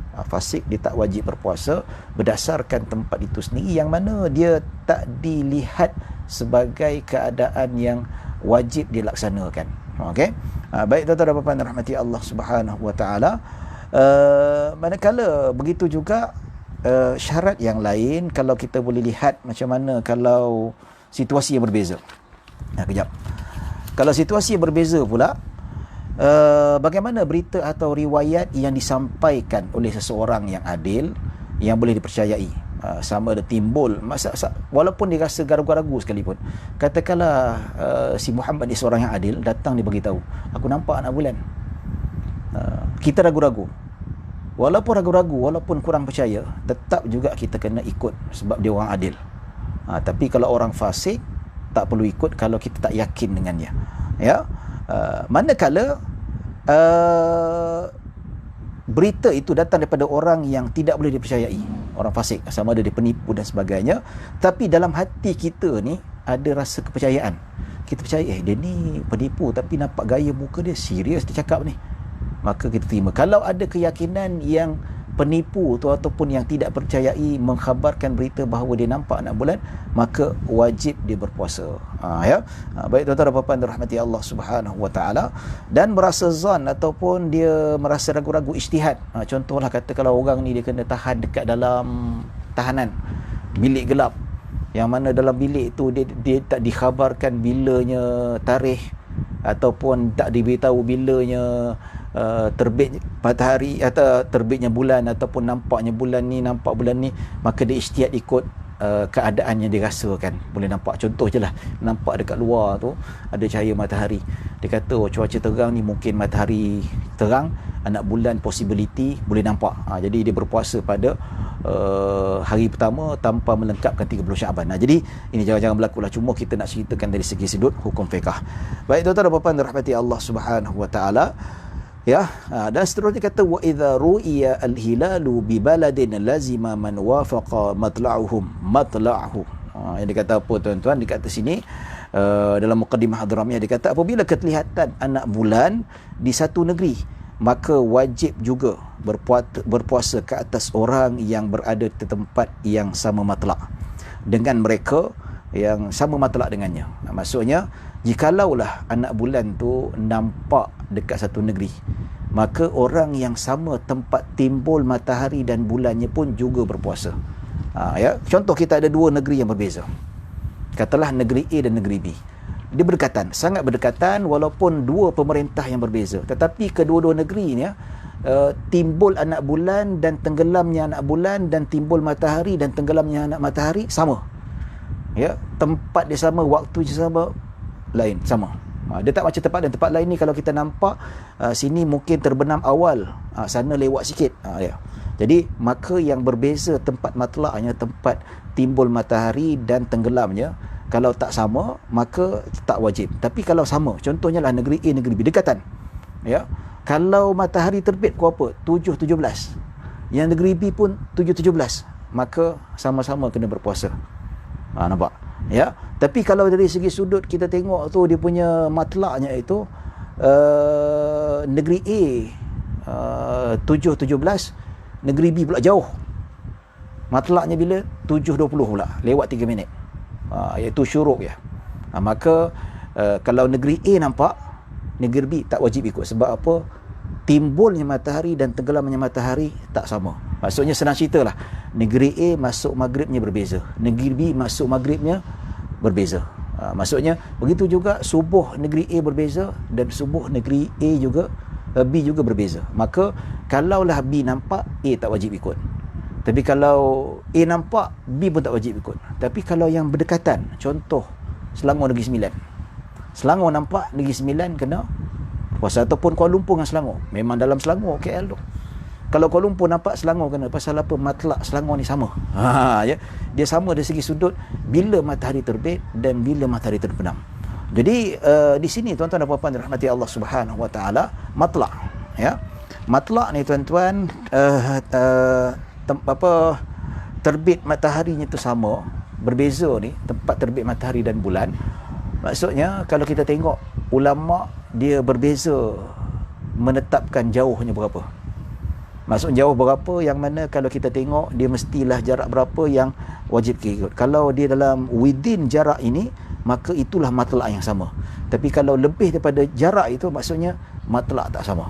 dia tak wajib berpuasa berdasarkan tempat itu sendiri, yang mana dia tak dilihat sebagai keadaan yang wajib dilaksanakan. Okey. Baik tuan-tuan dan puan-puan rahmati Allah Subhanahu wa taala. Manakala begitu juga syarat yang lain, kalau kita boleh lihat macam mana kalau situasi yang berbeza. Kejap. Kalau situasi yang berbeza pula, bagaimana berita atau riwayat yang disampaikan oleh seseorang yang adil, yang boleh dipercayai, sama ada timbul walaupun dia rasa ragu-ragu sekalipun. Katakanlah si Muhammad ni seorang yang adil, datang dia beritahu, aku nampak anak bulan. Kita ragu-ragu, walaupun kurang percaya, tetap juga kita kena ikut sebab dia orang adil. Tapi kalau orang fasik, tak perlu ikut kalau kita tak yakin dengannya. Ya. Manakala berita itu datang daripada orang yang tidak boleh dipercayai, orang fasik, sama ada dia penipu dan sebagainya, tapi dalam hati kita ni ada rasa kepercayaan. Kita percaya, dia ni penipu, tapi nampak gaya muka dia serius dia cakap ni, maka kita terima. Kalau ada keyakinan yang penipu tu ataupun yang tidak percayai mengkhabarkan berita bahawa dia nampak anak bulan, maka wajib dia berpuasa. Baik tuan-tuan dan puan-puan dirahmati Allah Subhanahu wa taala. Dan merasa zan ataupun dia merasa ragu-ragu ijtihad. Contohlah kata kalau orang ni dia kena tahan dekat dalam tahanan bilik gelap, yang mana dalam bilik tu dia tak dikhabarkan bilanya tarikh ataupun tak diberitahu bilanya terbit matahari atau terbitnya bulan ataupun nampak bulan ni, maka dia ijtihad ikut keadaan yang dirasakan. Boleh nampak, contoh je lah, nampak dekat luar tu ada cahaya matahari. Dia kata cuaca terang ni mungkin matahari terang, anak bulan possibility boleh nampak. Jadi dia berpuasa pada hari pertama tanpa melengkapkan 30 Syaban. Jadi ini jangan-jangan berlaku lah, cuma kita nak ceritakan dari segi sudut hukum fiqh. Baik tuan-tuan dan puan-puan dirahmati Allah Subhanahu wa taala. Ya, dan seterusnya kata wa idza ru'iya al-hilalu bi baladin lazima man wafaqa matla'uhum matla'hu. Yang dia kata apa tuan-tuan di kat sini, dalam mukadimah Hadramiyah dia kata apabila kelihatan anak bulan di satu negeri, maka wajib juga berpuasa ke atas orang yang berada di tempat yang sama matlak dengan mereka, yang sama matlak dengannya. Maksudnya jikalaulah anak bulan tu nampak dekat satu negeri, maka orang yang sama tempat timbul matahari dan bulannya pun juga berpuasa. Ya, contoh kita ada dua negeri yang berbeza. Katalah negeri A dan negeri B. Dia berdekatan, sangat berdekatan walaupun dua pemerintah yang berbeza. Tetapi kedua-dua negeri ni timbul anak bulan dan tenggelamnya anak bulan, dan timbul matahari dan tenggelamnya anak matahari sama. Ya, tempat dia sama, waktu dia sama, lain sama. Dia tak macam tempat dan tempat lain ni, kalau kita nampak sini mungkin terbenam awal, sana lewat sikit. Ya. Jadi maka yang berbeza tempat matlaknya, tempat timbul matahari dan tenggelamnya, kalau tak sama maka tak wajib. Tapi kalau sama, contohnya lah negeri A, negeri B, dekatan. Ya. Kalau matahari terbit pukul apa? 7.17. Yang negeri B pun 7.17, maka sama-sama kena berpuasa. Nampak? Ya. Tapi kalau dari segi sudut kita tengok tu dia punya matlaknya itu negeri A 7.17, negeri B pula jauh. Matlaknya bila? 7.20 pula, lewat 3 minit. Iaitu syuruk ya. Maka kalau negeri A nampak, negeri B tak wajib ikut. Sebab apa? Timbulnya matahari dan tenggelamnya matahari tak sama. Maksudnya senang cerita lah, negeri A masuk maghribnya berbeza, negeri B masuk maghribnya berbeza. Maksudnya begitu juga subuh negeri A berbeza dan subuh negeri A juga B juga berbeza. Maka kalaulah B nampak, A tak wajib ikut. Tapi kalau A nampak, B pun tak wajib ikut. Tapi kalau yang berdekatan, contoh Selangor Negeri Sembilan, Selangor nampak, Negeri Sembilan kena puasa. Ataupun Kuala Lumpur dengan Selangor, memang dalam Selangor KL tu, kalau Kuala Lumpur nampak, Selangor kena. Pasal apa? Matlak Selangor ni sama. Ya. Dia sama dari segi sudut bila matahari terbit dan bila matahari terbenam. Jadi di sini tuan-tuan dan puan-puan dirahmati Allah Subhanahu wa taala, matlak ya. Matlak ni tuan-tuan terbit mataharinya tu sama, berbeza ni tempat terbit matahari dan bulan. Maksudnya kalau kita tengok ulama dia berbeza menetapkan jauhnya berapa. Maksud jauh berapa, yang mana kalau kita tengok dia mestilah jarak berapa yang wajib kita ikut. Kalau dia dalam within jarak ini, maka itulah matlak yang sama. Tapi kalau lebih daripada jarak itu, maksudnya matlak tak sama.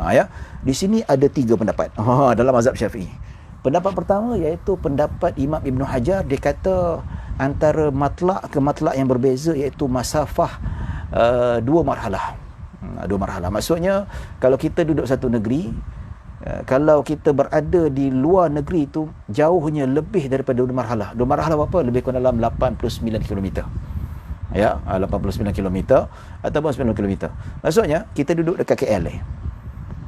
Ya. Di sini ada 3 pendapat dalam mazhab Syafi'i. Pendapat pertama iaitu pendapat Imam Ibn Hajar. Dia kata antara matlak ke matlak yang berbeza iaitu masafah 2 marhalah. 2 marhalah. Maksudnya kalau kita duduk satu negeri, kalau kita berada di luar negeri itu, jauhnya lebih daripada 2 marhalah. 2 marhalah berapa? Lebih kurang dalam 89 km. Ya, 89 km ataupun 90 km. Maksudnya kita duduk dekat KL ni.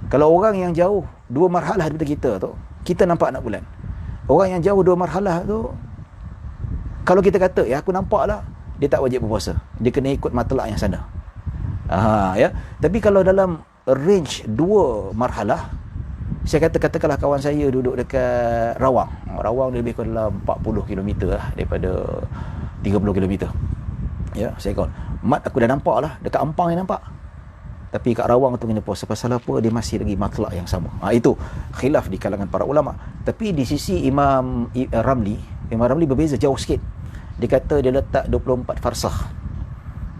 Kalau orang yang jauh 2 marhalah daripada kita tu, kita nampak anak bulan. Orang yang jauh 2 marhalah tu, kalau kita kata ya aku nampak lah, dia tak wajib berpuasa. Dia kena ikut matlak yang sana. Ya. Tapi kalau dalam range 2 marhalah, saya katakanlah kawan saya duduk dekat Rawang. Rawang dia lebih kurang dalam 40 km lah daripada 30 km. Ya, saya kawan. Mat aku dah nampak lah, dekat Ampang yang nampak. Tapi kat Rawang tu kena puasa. Pasal apa? Dia masih lagi matlak yang sama. Itu khilaf di kalangan para ulama. Tapi di sisi Imam Ramli berbeza jauh sikit. Dia kata dia letak 24 farsah.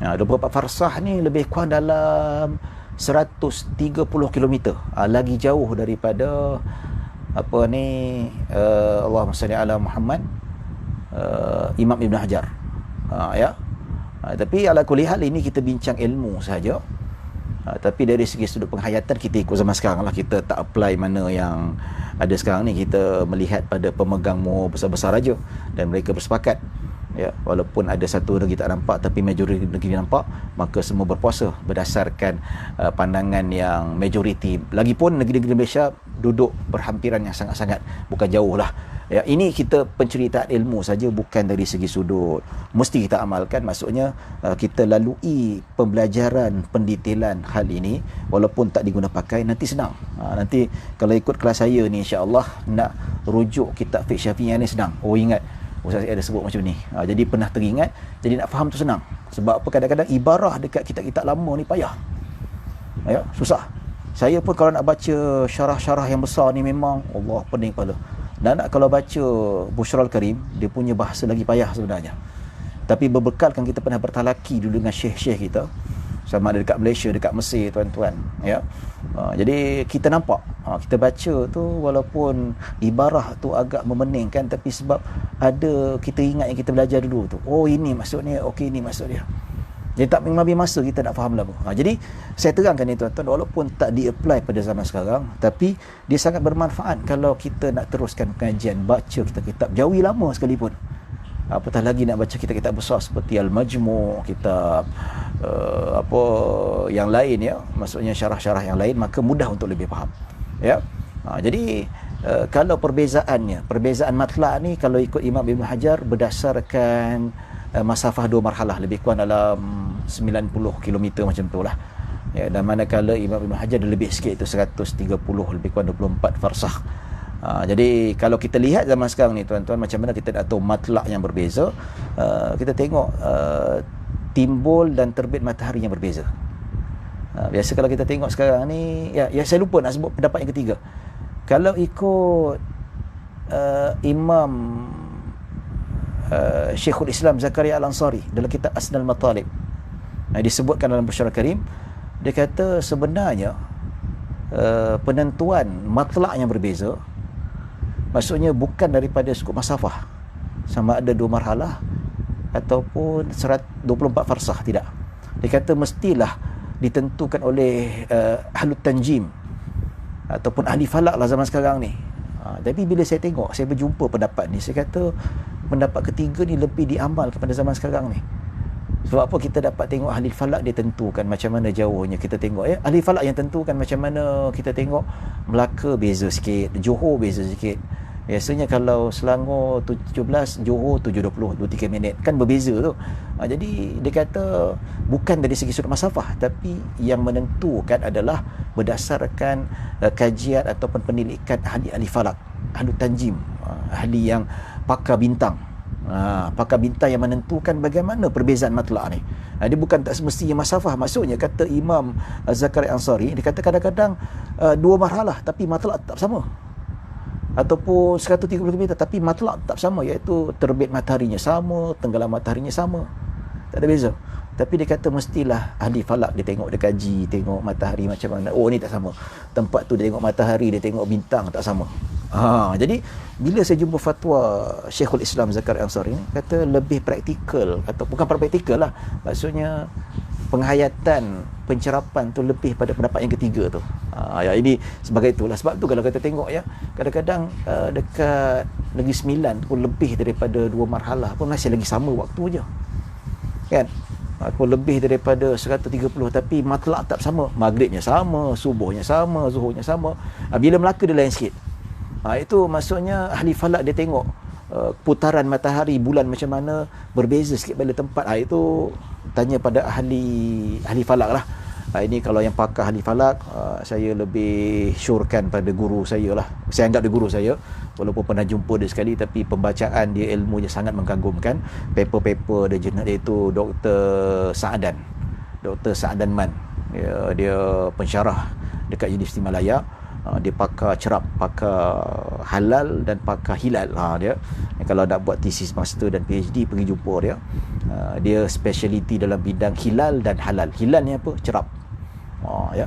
24 farsah ni lebih kurang dalam 130 km. Lagi jauh daripada apa ni, Allahumma salli ala Muhammad, Imam Ibn Hajar. Ya. Tapi ala kulli hal ini kita bincang ilmu saja. Tapi dari segi sudut penghayatan kita ikut zaman sekarang lah, kita tak apply mana yang ada sekarang ni. Kita melihat pada pemegang moh besar-besar raja dan mereka bersepakat, ya, walaupun ada satu negeri tak nampak tapi majoriti negeri nampak, maka semua berpuasa berdasarkan pandangan yang majoriti. Lagipun negeri-negeri Malaysia duduk berhampiran yang sangat-sangat, bukan jauh lah. Ya, ini kita penceritaan ilmu saja, bukan dari segi sudut mesti kita amalkan. Maksudnya kita lalui pembelajaran pendetailan hal ini, walaupun tak diguna pakai, nanti senang. Nanti kalau ikut kelas saya ni, insya-Allah nak rujuk kitab fiqh Syafi'iyah ni senang. Oh, ingat Ustaz ada sebut macam ni. Jadi pernah teringat, jadi nak faham tu senang. Sebab apa, kadang-kadang ibarah dekat kitab-kitab lama ni payah. Ya, susah. Saya pun kalau nak baca syarah-syarah yang besar ni memang Allah pening kepala. Dan kalau baca Bushrul Karim, dia punya bahasa lagi payah sebenarnya. Tapi berbekalkan kita pernah bertalaki dulu dengan syekh-syekh kita, sama ada dekat Malaysia, dekat Mesir, tuan-tuan, ya. Jadi kita nampak, kita baca tu walaupun ibarah tu agak memeningkan, tapi sebab ada kita ingat yang kita belajar dulu tu. Oh, ini maksudnya, okey, ini maksud dia. Jadi tak mengambil masa kita nak faham lama. Jadi saya terangkan ni, tuan-tuan, walaupun tak di-apply pada zaman sekarang, tapi dia sangat bermanfaat kalau kita nak teruskan pengajian, baca kitab-kitab jauhi lama sekalipun. Apatah lagi nak baca kitab-kitab besar seperti Al-Majmu', kitab apa yang lain, ya, maksudnya syarah-syarah yang lain, maka mudah untuk lebih faham, ya. Jadi kalau perbezaan matla' ni, kalau ikut Imam Ibn Hajar berdasarkan masafah 2 marhalah, lebih kurang dalam 90 km macam tu lah, ya. Dan manakala Imam Ibn Hajar dia lebih sikit, itu 130, lebih kurang 24 farsakh. Jadi kalau kita lihat zaman sekarang ni, tuan-tuan, macam mana kita nak tahu matlak yang berbeza, kita tengok timbul dan terbit matahari yang berbeza. Biasa kalau kita tengok sekarang ni, ya saya lupa nak sebut pendapat yang ketiga. Kalau ikut Imam Syekhul Islam Zakaria Al-Ansari dalam kitab Asnal Matalib, disebutkan dalam Bushrul Karim, dia kata sebenarnya penentuan matlak yang berbeza maksudnya bukan daripada skop masafah, sama ada 2 marhalah ataupun 24 farsakh, tidak. Dia kata mestilah ditentukan oleh ahli tanjim ataupun ahli falak lah zaman sekarang ni. Tapi bila saya tengok, saya berjumpa pendapat ni, saya kata pendapat ketiga ni lebih diamal kepada zaman sekarang ni. Sebab apa, kita dapat tengok ahli falak dia tentukan macam mana jauhnya. Kita tengok, ya, ahli falak yang tentukan macam mana. Kita tengok Melaka beza sikit, Johor beza sikit. Biasanya kalau Selangor 17, Johor 7.20, 23 minit, kan berbeza tu. Jadi dia kata bukan dari segi sudut masafah, tapi yang menentukan adalah berdasarkan kajian ataupun penilikan ahli-ahli falak, ahli tanjim, ahli yang pakar bintang. Pakar bintang yang menentukan bagaimana perbezaan matlak ni. Dia bukan tak semestinya masafah. Maksudnya kata Imam Zakaria Ansari, dia kata kadang-kadang 2 marhalah tapi matlak tetap sama, ataupun 130 km tapi matlak tetap sama, iaitu terbit mataharinya sama, tenggelam mataharinya sama, tak ada beza. Tapi dia kata mestilah ahli falak dia tengok, dia kaji, tengok matahari macam mana, oh ni tak sama, tempat tu dia tengok matahari, dia tengok bintang tak sama. Jadi bila saya jumpa fatwa Syekhul Islam Zakaria Ansari ni, kata lebih praktikal, atau bukan praktikal lah, maksudnya penghayatan, pencerapan tu lebih pada pendapat yang ketiga tu. Ya, ini sebagai itulah. Sebab tu kalau kita tengok, ya, kadang-kadang dekat Negeri Sembilan pun lebih daripada 2 marhalah pun masih lagi sama waktu je, kan? Pun lebih daripada 130 tapi matlak tak sama, maghribnya sama, subuhnya sama, zuhurnya sama. Bila Melaka dia lain sikit. Itu maksudnya ahli falak dia tengok putaran matahari, bulan macam mana, berbeza sikit pada tempat. Itu tanya pada ahli falak lah. Ini kalau yang pakar ahli falak, saya lebih syorkan pada guru saya lah. Saya anggap dia guru saya, walaupun pernah jumpa dia sekali, tapi pembacaan dia, ilmunya sangat mengagumkan. Paper-paper dia jurnal dia itu Dr. Sa'adan Man. Dia pensyarah dekat Universiti Malaya. Dia pakar cerap, pakar halal dan pakar hilal. Dia kalau nak buat tesis master dan PhD, pergi jumpa dia. Dia speciality dalam bidang hilal dan halal. Hilal ni apa? Cerap. Ya.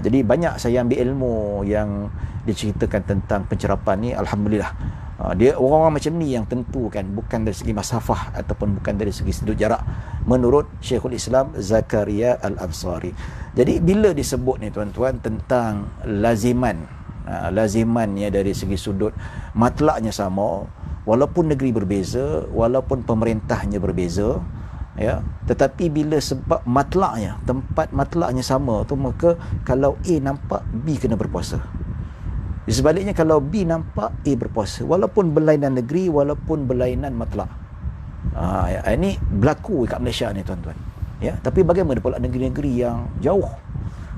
Jadi banyak saya ambil ilmu yang diceritakan tentang pencerapan ni. Alhamdulillah Dia orang-orang macam ni yang tentukan, bukan dari segi masafah ataupun bukan dari segi sudut jarak, menurut Syekhul Islam Zakaria Al-Ansari. Jadi bila disebut ni tuan-tuan tentang laziman, lazimannya dari segi sudut matlaknya sama, walaupun negeri berbeza, walaupun pemerintahnya berbeza, ya, tetapi bila sebab matlaknya, tempat matlaknya sama tu, maka kalau A nampak, B kena berpuasa. Sebaliknya kalau B nampak, A berpuasa, walaupun berlainan negeri, walaupun berlainan matlak. Ini berlaku kat Malaysia ni tuan-tuan, ya. Tapi bagaimana pula negeri-negeri yang jauh,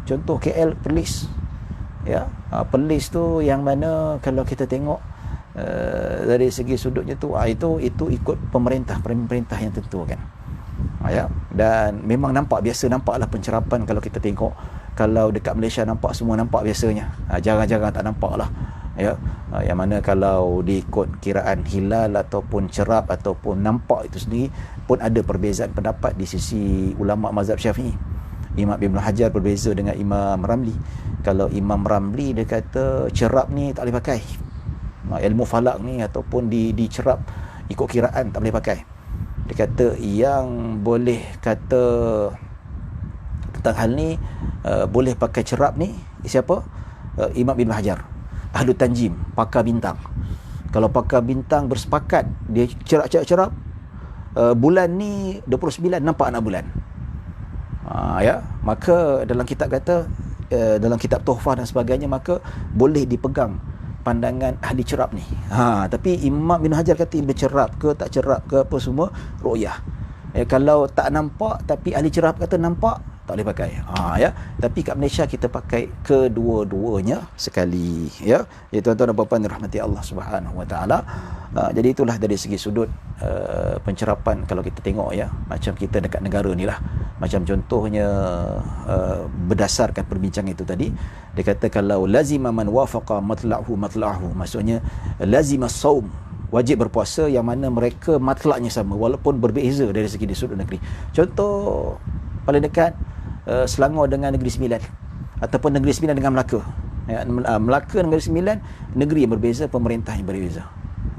contoh KL, Perlis, ya. Perlis tu yang mana kalau kita tengok dari segi sudutnya tu, itu ikut pemerintah yang tentukan, ya. Dan memang nampak, biasa nampaklah pencerapan. Kalau kita tengok, kalau dekat Malaysia nampak, semua nampak biasanya, jarang-jarang tak nampak lah, ya. Yang mana kalau diikut kiraan hilal ataupun cerap ataupun nampak itu sendiri pun ada perbezaan pendapat di sisi ulama mazhab Syafi'i. Imam Ibn Hajar berbeza dengan Imam Ramli. Kalau Imam Ramli dia kata cerap ni tak boleh pakai, ilmu falak ni ataupun dicerap ikut kiraan tak boleh pakai. Dia kata yang boleh kata tentang hal ni boleh pakai cerap ni siapa? Imam Ibn Hajar, Ahlu Tanjim, pakar bintang. Kalau pakar bintang bersepakat, dia cerap bulan ni 29 nampak anak bulan, ya, maka dalam kitab kata, dalam kitab Tuhfah dan sebagainya, maka boleh dipegang pandangan ahli cerap ni. Tapi Imam Ibn Hajar kata bercerap ke tak cerap ke apa semua ru'yah. Kalau tak nampak tapi ahli cerap kata nampak, tak boleh pakai. Ya. Tapi kat Malaysia kita pakai kedua-duanya sekali, ya. Jadi tuan-tuan dan puan-puan dirahmati Allah Subhanahu Wa Taala. Jadi itulah dari segi sudut pencerapan kalau kita tengok, ya, macam kita dekat negara ni lah. Macam contohnya berdasarkan perbincangan itu tadi, dia kata kalau lazima man wafaqa matla'hu, maksudnya lazima saum, wajib berpuasa yang mana mereka matlaknya sama walaupun berbeza dari segi sudut negeri. Contoh paling dekat Selangor dengan Negeri Sembilan, ataupun Negeri Sembilan dengan Melaka, ya. Melaka dengan Negeri Sembilan, negeri yang berbeza, pemerintah yang berbeza,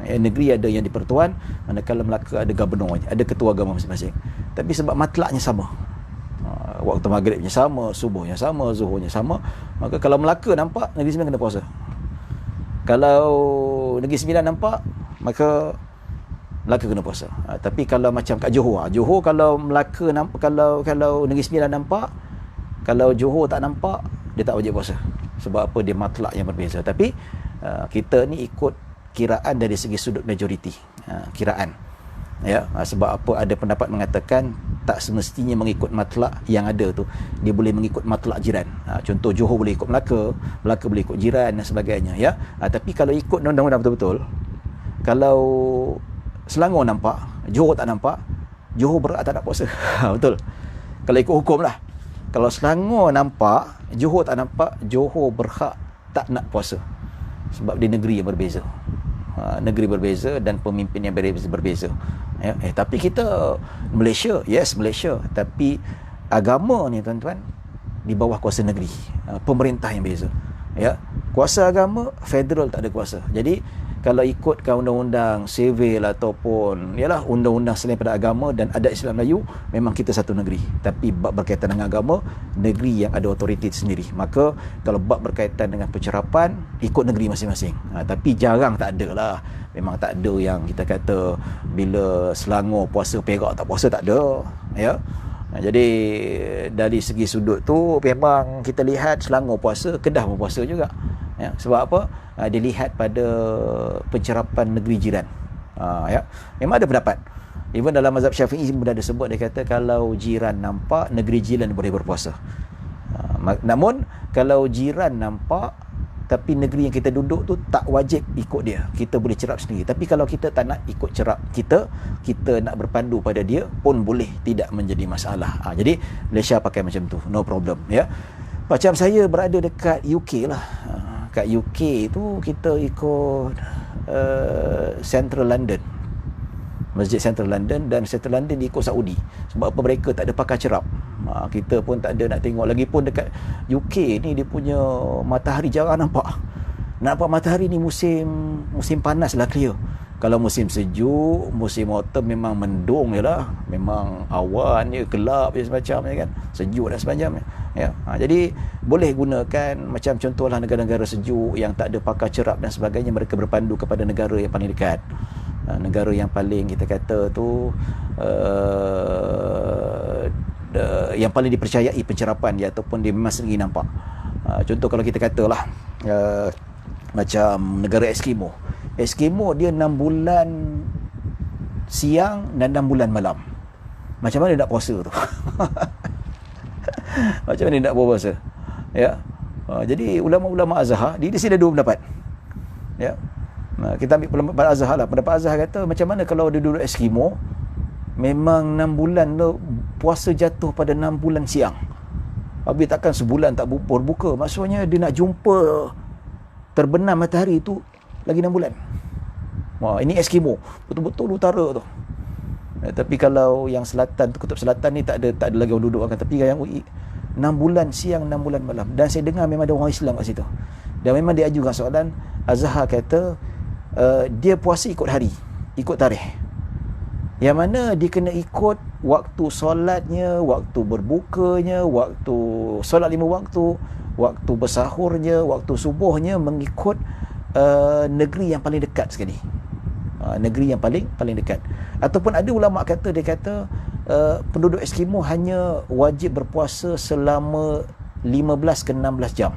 ya. Negeri ada yang di-Pertuan, manakala Melaka ada gubernur, ada ketua agama masing-masing, tapi sebab matlaknya sama, waktu maghribnya sama, subuhnya sama, zuhurnya sama, maka kalau Melaka nampak, Negeri Sembilan kena puasa. Kalau Negeri Sembilan nampak, maka Melaka kena puasa. Tapi kalau macam kat Johor, Johor kalau Melaka nampak, kalau Negeri Sembilan nampak, kalau Johor tak nampak, dia tak wajib puasa. Sebab apa? Dia matlak yang berbeza. Tapi kita ni ikut kiraan dari segi sudut majoriti, kiraan, ya. Sebab apa? Ada pendapat mengatakan tak semestinya mengikut matlak yang ada tu, dia boleh mengikut matlak jiran. Contoh Johor boleh ikut Melaka, Melaka boleh ikut jiran dan sebagainya, ya. Tapi kalau ikut undang-undang betul-betul, kalau Selangor nampak, Johor tak nampak, Johor berat tak nak puasa. Betul. Kalau ikut hukum lah. Kalau Selangor nampak, Johor tak nampak, Johor berhak tak nak puasa. Sebab dia negeri yang berbeza. Negeri berbeza dan pemimpin yang berbeza. Ya. Tapi kita Malaysia, yes Malaysia, tapi agama ni tuan-tuan di bawah kuasa negeri, pemerintah yang beza, ya. Kuasa agama federal tak ada kuasa. Jadi kalau ikutkan undang-undang sivil ataupun yalah undang-undang selain pada agama dan adat Islam Melayu, memang kita satu negeri. Tapi bab berkaitan dengan agama, negeri yang ada otoriti sendiri. Maka kalau bab berkaitan dengan pencerapan, ikut negeri masing-masing. Tapi jarang, tak ada lah. Memang tak ada yang kita kata bila Selangor puasa, Perak tak puasa, tak ada, ya. Jadi dari segi sudut tu memang kita lihat Selangor puasa, Kedah pun puasa juga, ya. Sebab apa? Dilihat pada pencerapan negeri jiran, ya. Memang ada pendapat, even dalam mazhab Syafi'i pun ada sebut, dia kata kalau jiran nampak, negeri jiran boleh berpuasa. Namun kalau jiran nampak tapi negeri yang kita duduk tu tak wajib ikut dia, kita boleh cerap sendiri. Tapi kalau kita tak nak ikut cerap kita nak berpandu pada dia pun boleh, tidak menjadi masalah. Jadi Malaysia pakai macam tu, no problem, ya. Macam saya berada dekat UK lah. Kat UK tu kita ikut Central London, Masjid Central London, dan Central London ikut Saudi. Sebab apa? Mereka tak ada pakar cerap. Kita pun tak ada nak tengok. Lagi pun dekat UK ni dia punya matahari jarang nampak. Nak nampak matahari ni musim panas lah clear. Kalau musim sejuk, musim autumn memang mendung je lah, memang awan je, gelap je semacamnya kan, sejuk dan semacamnya ya. Jadi boleh gunakan macam contohlah negara-negara sejuk yang tak ada pakar cerap dan sebagainya, mereka berpandu kepada negara yang paling dekat, negara yang paling kita kata tu yang paling dipercayai pencerapan dia, ataupun dia memang sendiri nampak. Contoh kalau kita katalah macam negara Eskimo dia 6 bulan siang dan 6 bulan malam. Macam mana nak puasa tu? Macam mana nak berpuasa? Ya. Jadi ulama-ulama Azhar di sini ada 2 pendapat. Ya. Kita ambil pendapat Azhar lah. Pendapat Azhar kata macam mana kalau dia duduk Eskimo, memang 6 bulan tu puasa jatuh pada 6 bulan siang. Habis takkan sebulan tak berbuka. Maksudnya dia nak jumpa terbenam matahari tu lagi 6 bulan. Wah, ini Eskimo, betul-betul utara tu. Tapi kalau yang selatan tu, kutub selatan ni tak ada lagi orang duduk akan tepi. Yang 6 bulan siang, 6 bulan malam. Dan saya dengar memang ada orang Islam kat situ. Dan memang dia ajukan soalan. Azhar kata dia puasa ikut hari, ikut tarikh. Yang mana dia kena ikut waktu solatnya, waktu berbukanya, waktu solat 5 waktu, waktu bersahurnya, waktu subuhnya, mengikut negeri yang paling dekat sekali. Negeri yang paling dekat. Ataupun ada ulama kata, dia kata penduduk Eskimo hanya wajib berpuasa selama 15 ke 16 jam.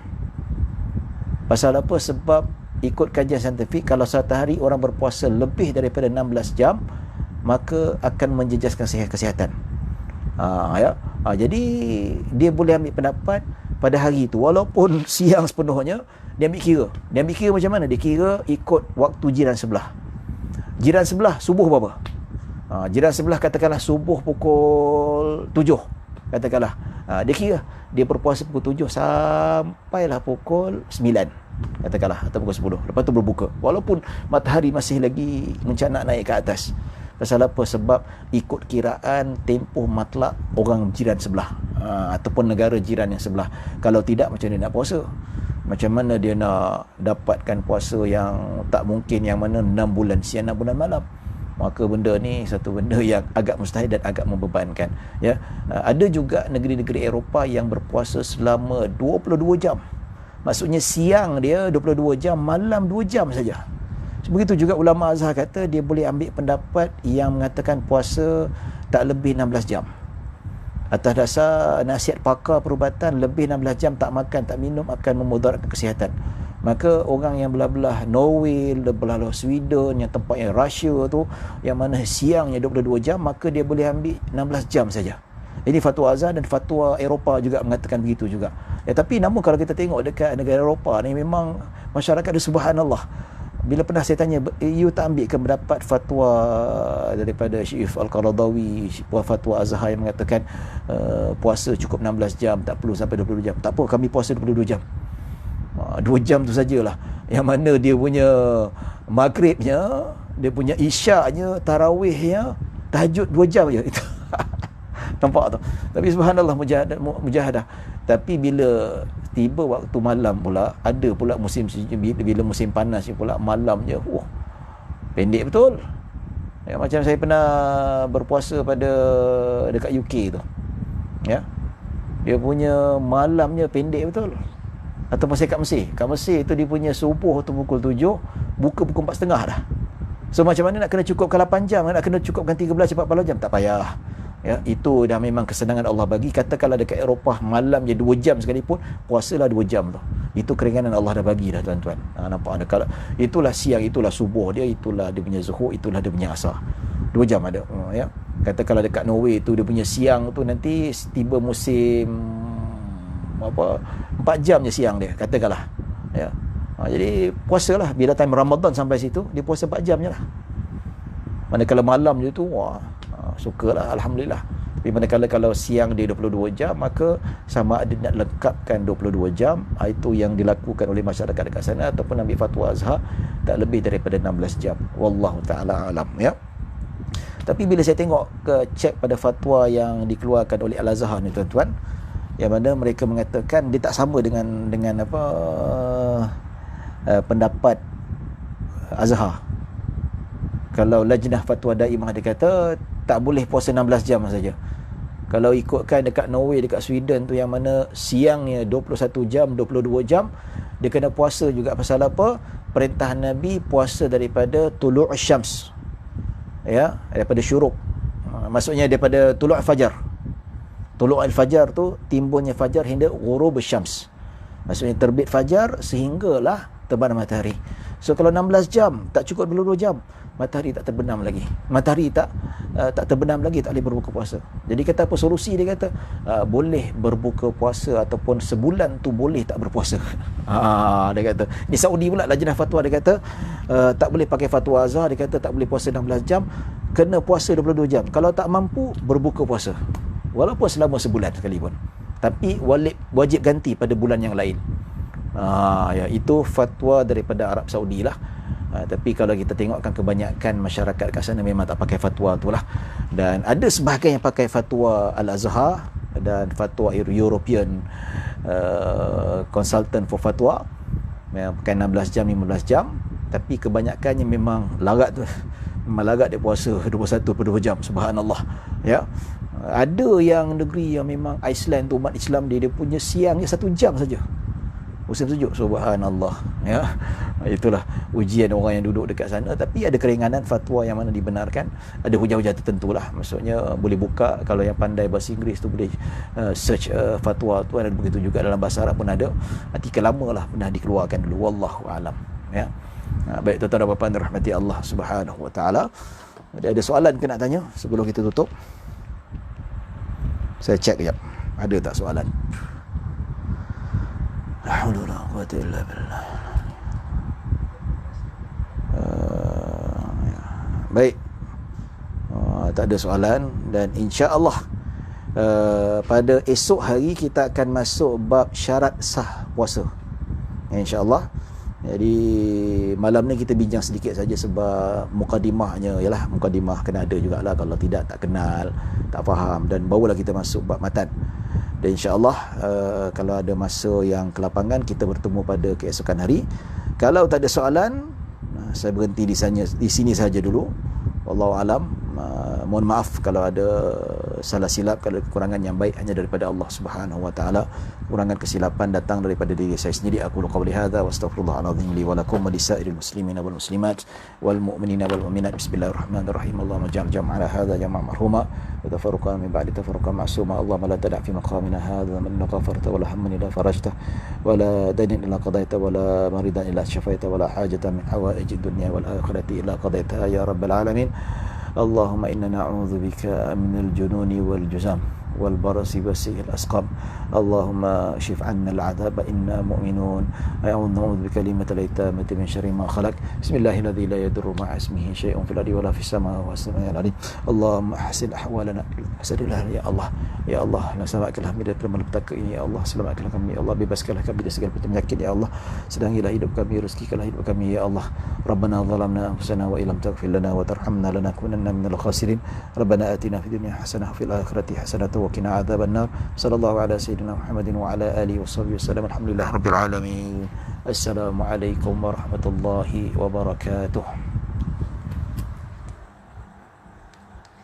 Pasal apa? Sebab ikut kajian saintifik, kalau satu hari orang berpuasa lebih daripada 16 jam, maka akan menjejaskan kesihatan. Jadi dia boleh ambil pendapat pada hari itu, walaupun siang sepenuhnya. Dia ambil kira macam mana? Dia kira ikut waktu jiran sebelah. Jiran sebelah subuh berapa? Jiran sebelah katakanlah subuh pukul 7 katakanlah. Dia kira dia berpuasa pukul 7 sampailah pukul 9 katakanlah, atau pukul 10. Lepas tu berbuka, walaupun matahari masih lagi mencanak naik ke atas. Pasal apa? Sebab ikut kiraan tempoh matlak orang jiran sebelah, ataupun negara jiran yang sebelah. Kalau tidak, macam mana nak puasa? Macam mana dia nak dapatkan puasa yang tak mungkin, yang mana 6 bulan siang 6 bulan malam? Maka benda ni satu benda yang agak mustahil dan agak membebankan ya. Ada juga negeri-negeri Eropah yang berpuasa selama 22 jam. Maksudnya siang dia 22 jam, malam 2 jam saja. Begitu juga ulama Azhar kata dia boleh ambil pendapat yang mengatakan puasa tak lebih 16 jam. Atas dasar nasihat pakar perubatan, lebih 16 jam tak makan, tak minum akan memudaratkan kesihatan. Maka orang yang belah-belah Norway, belah-belah Sweden, yang tempatnya Russia tu, yang mana siangnya 22 jam, maka dia boleh ambil 16 jam saja. Ini fatwa Azhar, dan fatwa Eropah juga mengatakan begitu juga. Tapi namun kalau kita tengok dekat negara Eropah ni, memang masyarakat dia subhanallah. Bila pernah saya tanya, you tak ambil ke mendapat fatwa daripada Syekh Al-Qaradawi, fatwa Azhar yang mengatakan puasa cukup 16 jam, tak perlu sampai 22 jam. Tak apa, kami puasa 22 jam. 2 jam tu sajalah. Yang mana dia punya maghribnya, dia punya isyaknya, tarawihnya, tahajud 2 jam je. Itu nampak tu. Tapi subhanallah, mujahadah. Tapi bila tiba waktu malam pula, ada pula musim, bila musim panas pula, malamnya pendek betul. Ya, macam saya pernah berpuasa dekat UK tu. Ya. Dia punya malamnya pendek betul. Ataupun saya kat Mesir tu dia punya subuh tu pukul 7, buka pukul 4.30 dah. So macam mana nak kena cukupkan 8 jam, nak kena cukupkan 13-14 jam, tak payah. Ya, itu dah memang kesenangan Allah bagi. Katakanlah dekat Eropah malam je 2 jam sekalipun, puasalah 2 jam tu. Itu keringanan Allah dah bagi dah tuan-tuan. Nampak ada kalau itulah siang, itulah subuh dia, itulah dia punya zuhur, itulah dia punya asar. 2 jam ada. Ya. Katakanlah dekat Norway tu dia punya siang tu nanti tiba musim 4 jam je siang dia, katakanlah. Ya. Jadi puasalah bila time Ramadan sampai situ, dia puasa 4 jam je lah. Manakala malam je tu, sukalah, alhamdulillah. Tapi manakala kalau siang dia 22 jam, maka sama ada nak lengkapkan 22 jam, itu yang dilakukan oleh masyarakat dekat sana, ataupun ambil fatwa Azhar tak lebih daripada 16 jam. Wallahu taala alam ya. Tapi bila saya tengok cek pada fatwa yang dikeluarkan oleh Al-Azhar ni tuan-tuan, yang mana mereka mengatakan dia tak sama dengan pendapat Azhar. Kalau Lajnah Fatwa Daimah dia kata tak boleh puasa 16 jam saja. Kalau ikutkan dekat Norway, dekat Sweden tu yang mana siangnya 21 jam, 22 jam, dia kena puasa juga. Pasal apa? Perintah Nabi puasa daripada tulu' syams. Ya, daripada syuruk. Maksudnya daripada tulu' fajar. Tulu' al-fajar tu timbulnya fajar hingga ghurub syams. Maksudnya terbit fajar sehinggalah terbenam matahari. So kalau 16 jam, tak cukup 22 jam, matahari tak terbenam lagi. Matahari tak terbenam lagi, tak boleh berbuka puasa. Jadi kata apa solusi, dia kata boleh berbuka puasa ataupun sebulan tu boleh tak berpuasa. Dia kata di Saudi pula Lajnah Fatwa dia kata tak boleh pakai fatwa Azhar, dia kata tak boleh puasa 16 jam, kena puasa 22 jam. Kalau tak mampu berbuka puasa walaupun selama sebulan sekalipun. Tapi wajib ganti pada bulan yang lain. Ya, itu fatwa daripada Arab Saudi lah. Tapi kalau kita tengokkan kebanyakan masyarakat kat sana memang tak pakai fatwa tu lah. Dan ada sebahagian yang pakai fatwa Al-Azhar dan fatwa European Consultant for Fatwa, memang pakai 16 jam, 15 jam. Tapi kebanyakannya memang larat tu. Memang larat dia puasa 21-22 jam. Subhanallah. Ya. Ada yang negeri yang memang Iceland tu, umat Islam dia punya siangnya 1 jam saja. Musim sejuk. Subhanallah. Ya. Itulah ujian orang yang duduk dekat sana. Tapi ada keringanan fatwa yang mana dibenarkan. Ada hujah-hujah tertentu lah. Maksudnya boleh buka, kalau yang pandai bahasa Inggeris tu boleh search fatwa tu. Dan begitu juga dalam bahasa Arab pun ada. Artikel lama lah pernah dikeluarkan dulu. Wallahu alam. Ya. Baik tuan-tuan dan puan-puan dirahmati Allah Subhanahu wa taala. Ada soalan ke nak tanya sebelum kita tutup? Saya cek kejap. Ada tak soalan? La haula wala quwwata illa billah. Baik. Tak ada soalan. Dan insya-Allah pada esok hari kita akan masuk bab syarat sah puasa. Insya-Allah. Jadi malam ni kita bincang sedikit saja sebab mukadimahnya ialah mukadimah kena ada jugalah, kalau tidak tak kenal, tak faham, dan barulah kita masuk bab matan. Dan insya-Allah kalau ada masa yang kelapangan kita bertemu pada keesokan hari. Kalau tak ada soalan, saya berhenti di sini saja dulu. Wallahu alam. Mohon maaf kalau ada salah silap, kalau kekurangan yang baik hanya daripada Allah Subhanahu wa taala. Kekurangan kesilapan datang daripada diri saya sendiri. Aku qouli hadza wa astaghfirullahalazim li wa lakum wa lisairil muslimina wal muslimat wal mu'minina wal mu'minat. Bismillahirrahmanirrahim. Allahumma ja'al jam'ana hadza jam'an marhuma wa tafarruqan min ba'di tafarruqan ma'suma. Allahumma la tada' fi maqamina hadza man ghafarta wa la hamman illa farajta wa la daynan illa qadaita wa la maridan illa shafaita wa la hajatan min hawaijid dunya wal akhirati illa qadaita ya rabbal alamin. اللهم إنا نعوذ بك من الجنون والجزام والبرص وسيء الأسقام. اللهم شف عنا العذاب إنا مؤمنون. نعوذ بكلمة التامة من شر ما خلق. بسم الله الذي لا يضر مع اسمه شيء في الأرض ولا في السماء والسماء العليم. اللهم أحسن أحوالنا أسألنا يا الله. Ya Allah, selamatkanlah kami dari malapetaka ini ya Allah. Selamatkanlah kami ya Allah, bebaskanlah kami dari segala penyakit ya Allah. Sedangilah hidup kami, rezekikanlah hidup kami ya Allah. Rabbana zalamna anfusana wa illam taghfir lana wa tarhamna lanakunanna minal khasirin. Rabbana atina fid dunya hasanah wa fil akhirati hasanah wa qina adzaban nar. Sallallahu ala sayyidina Muhammadin wa ala alihi washabbihi wasallam. Alhamdulillahirabbil alamin. Assalamualaikum warahmatullahi wabarakatuh.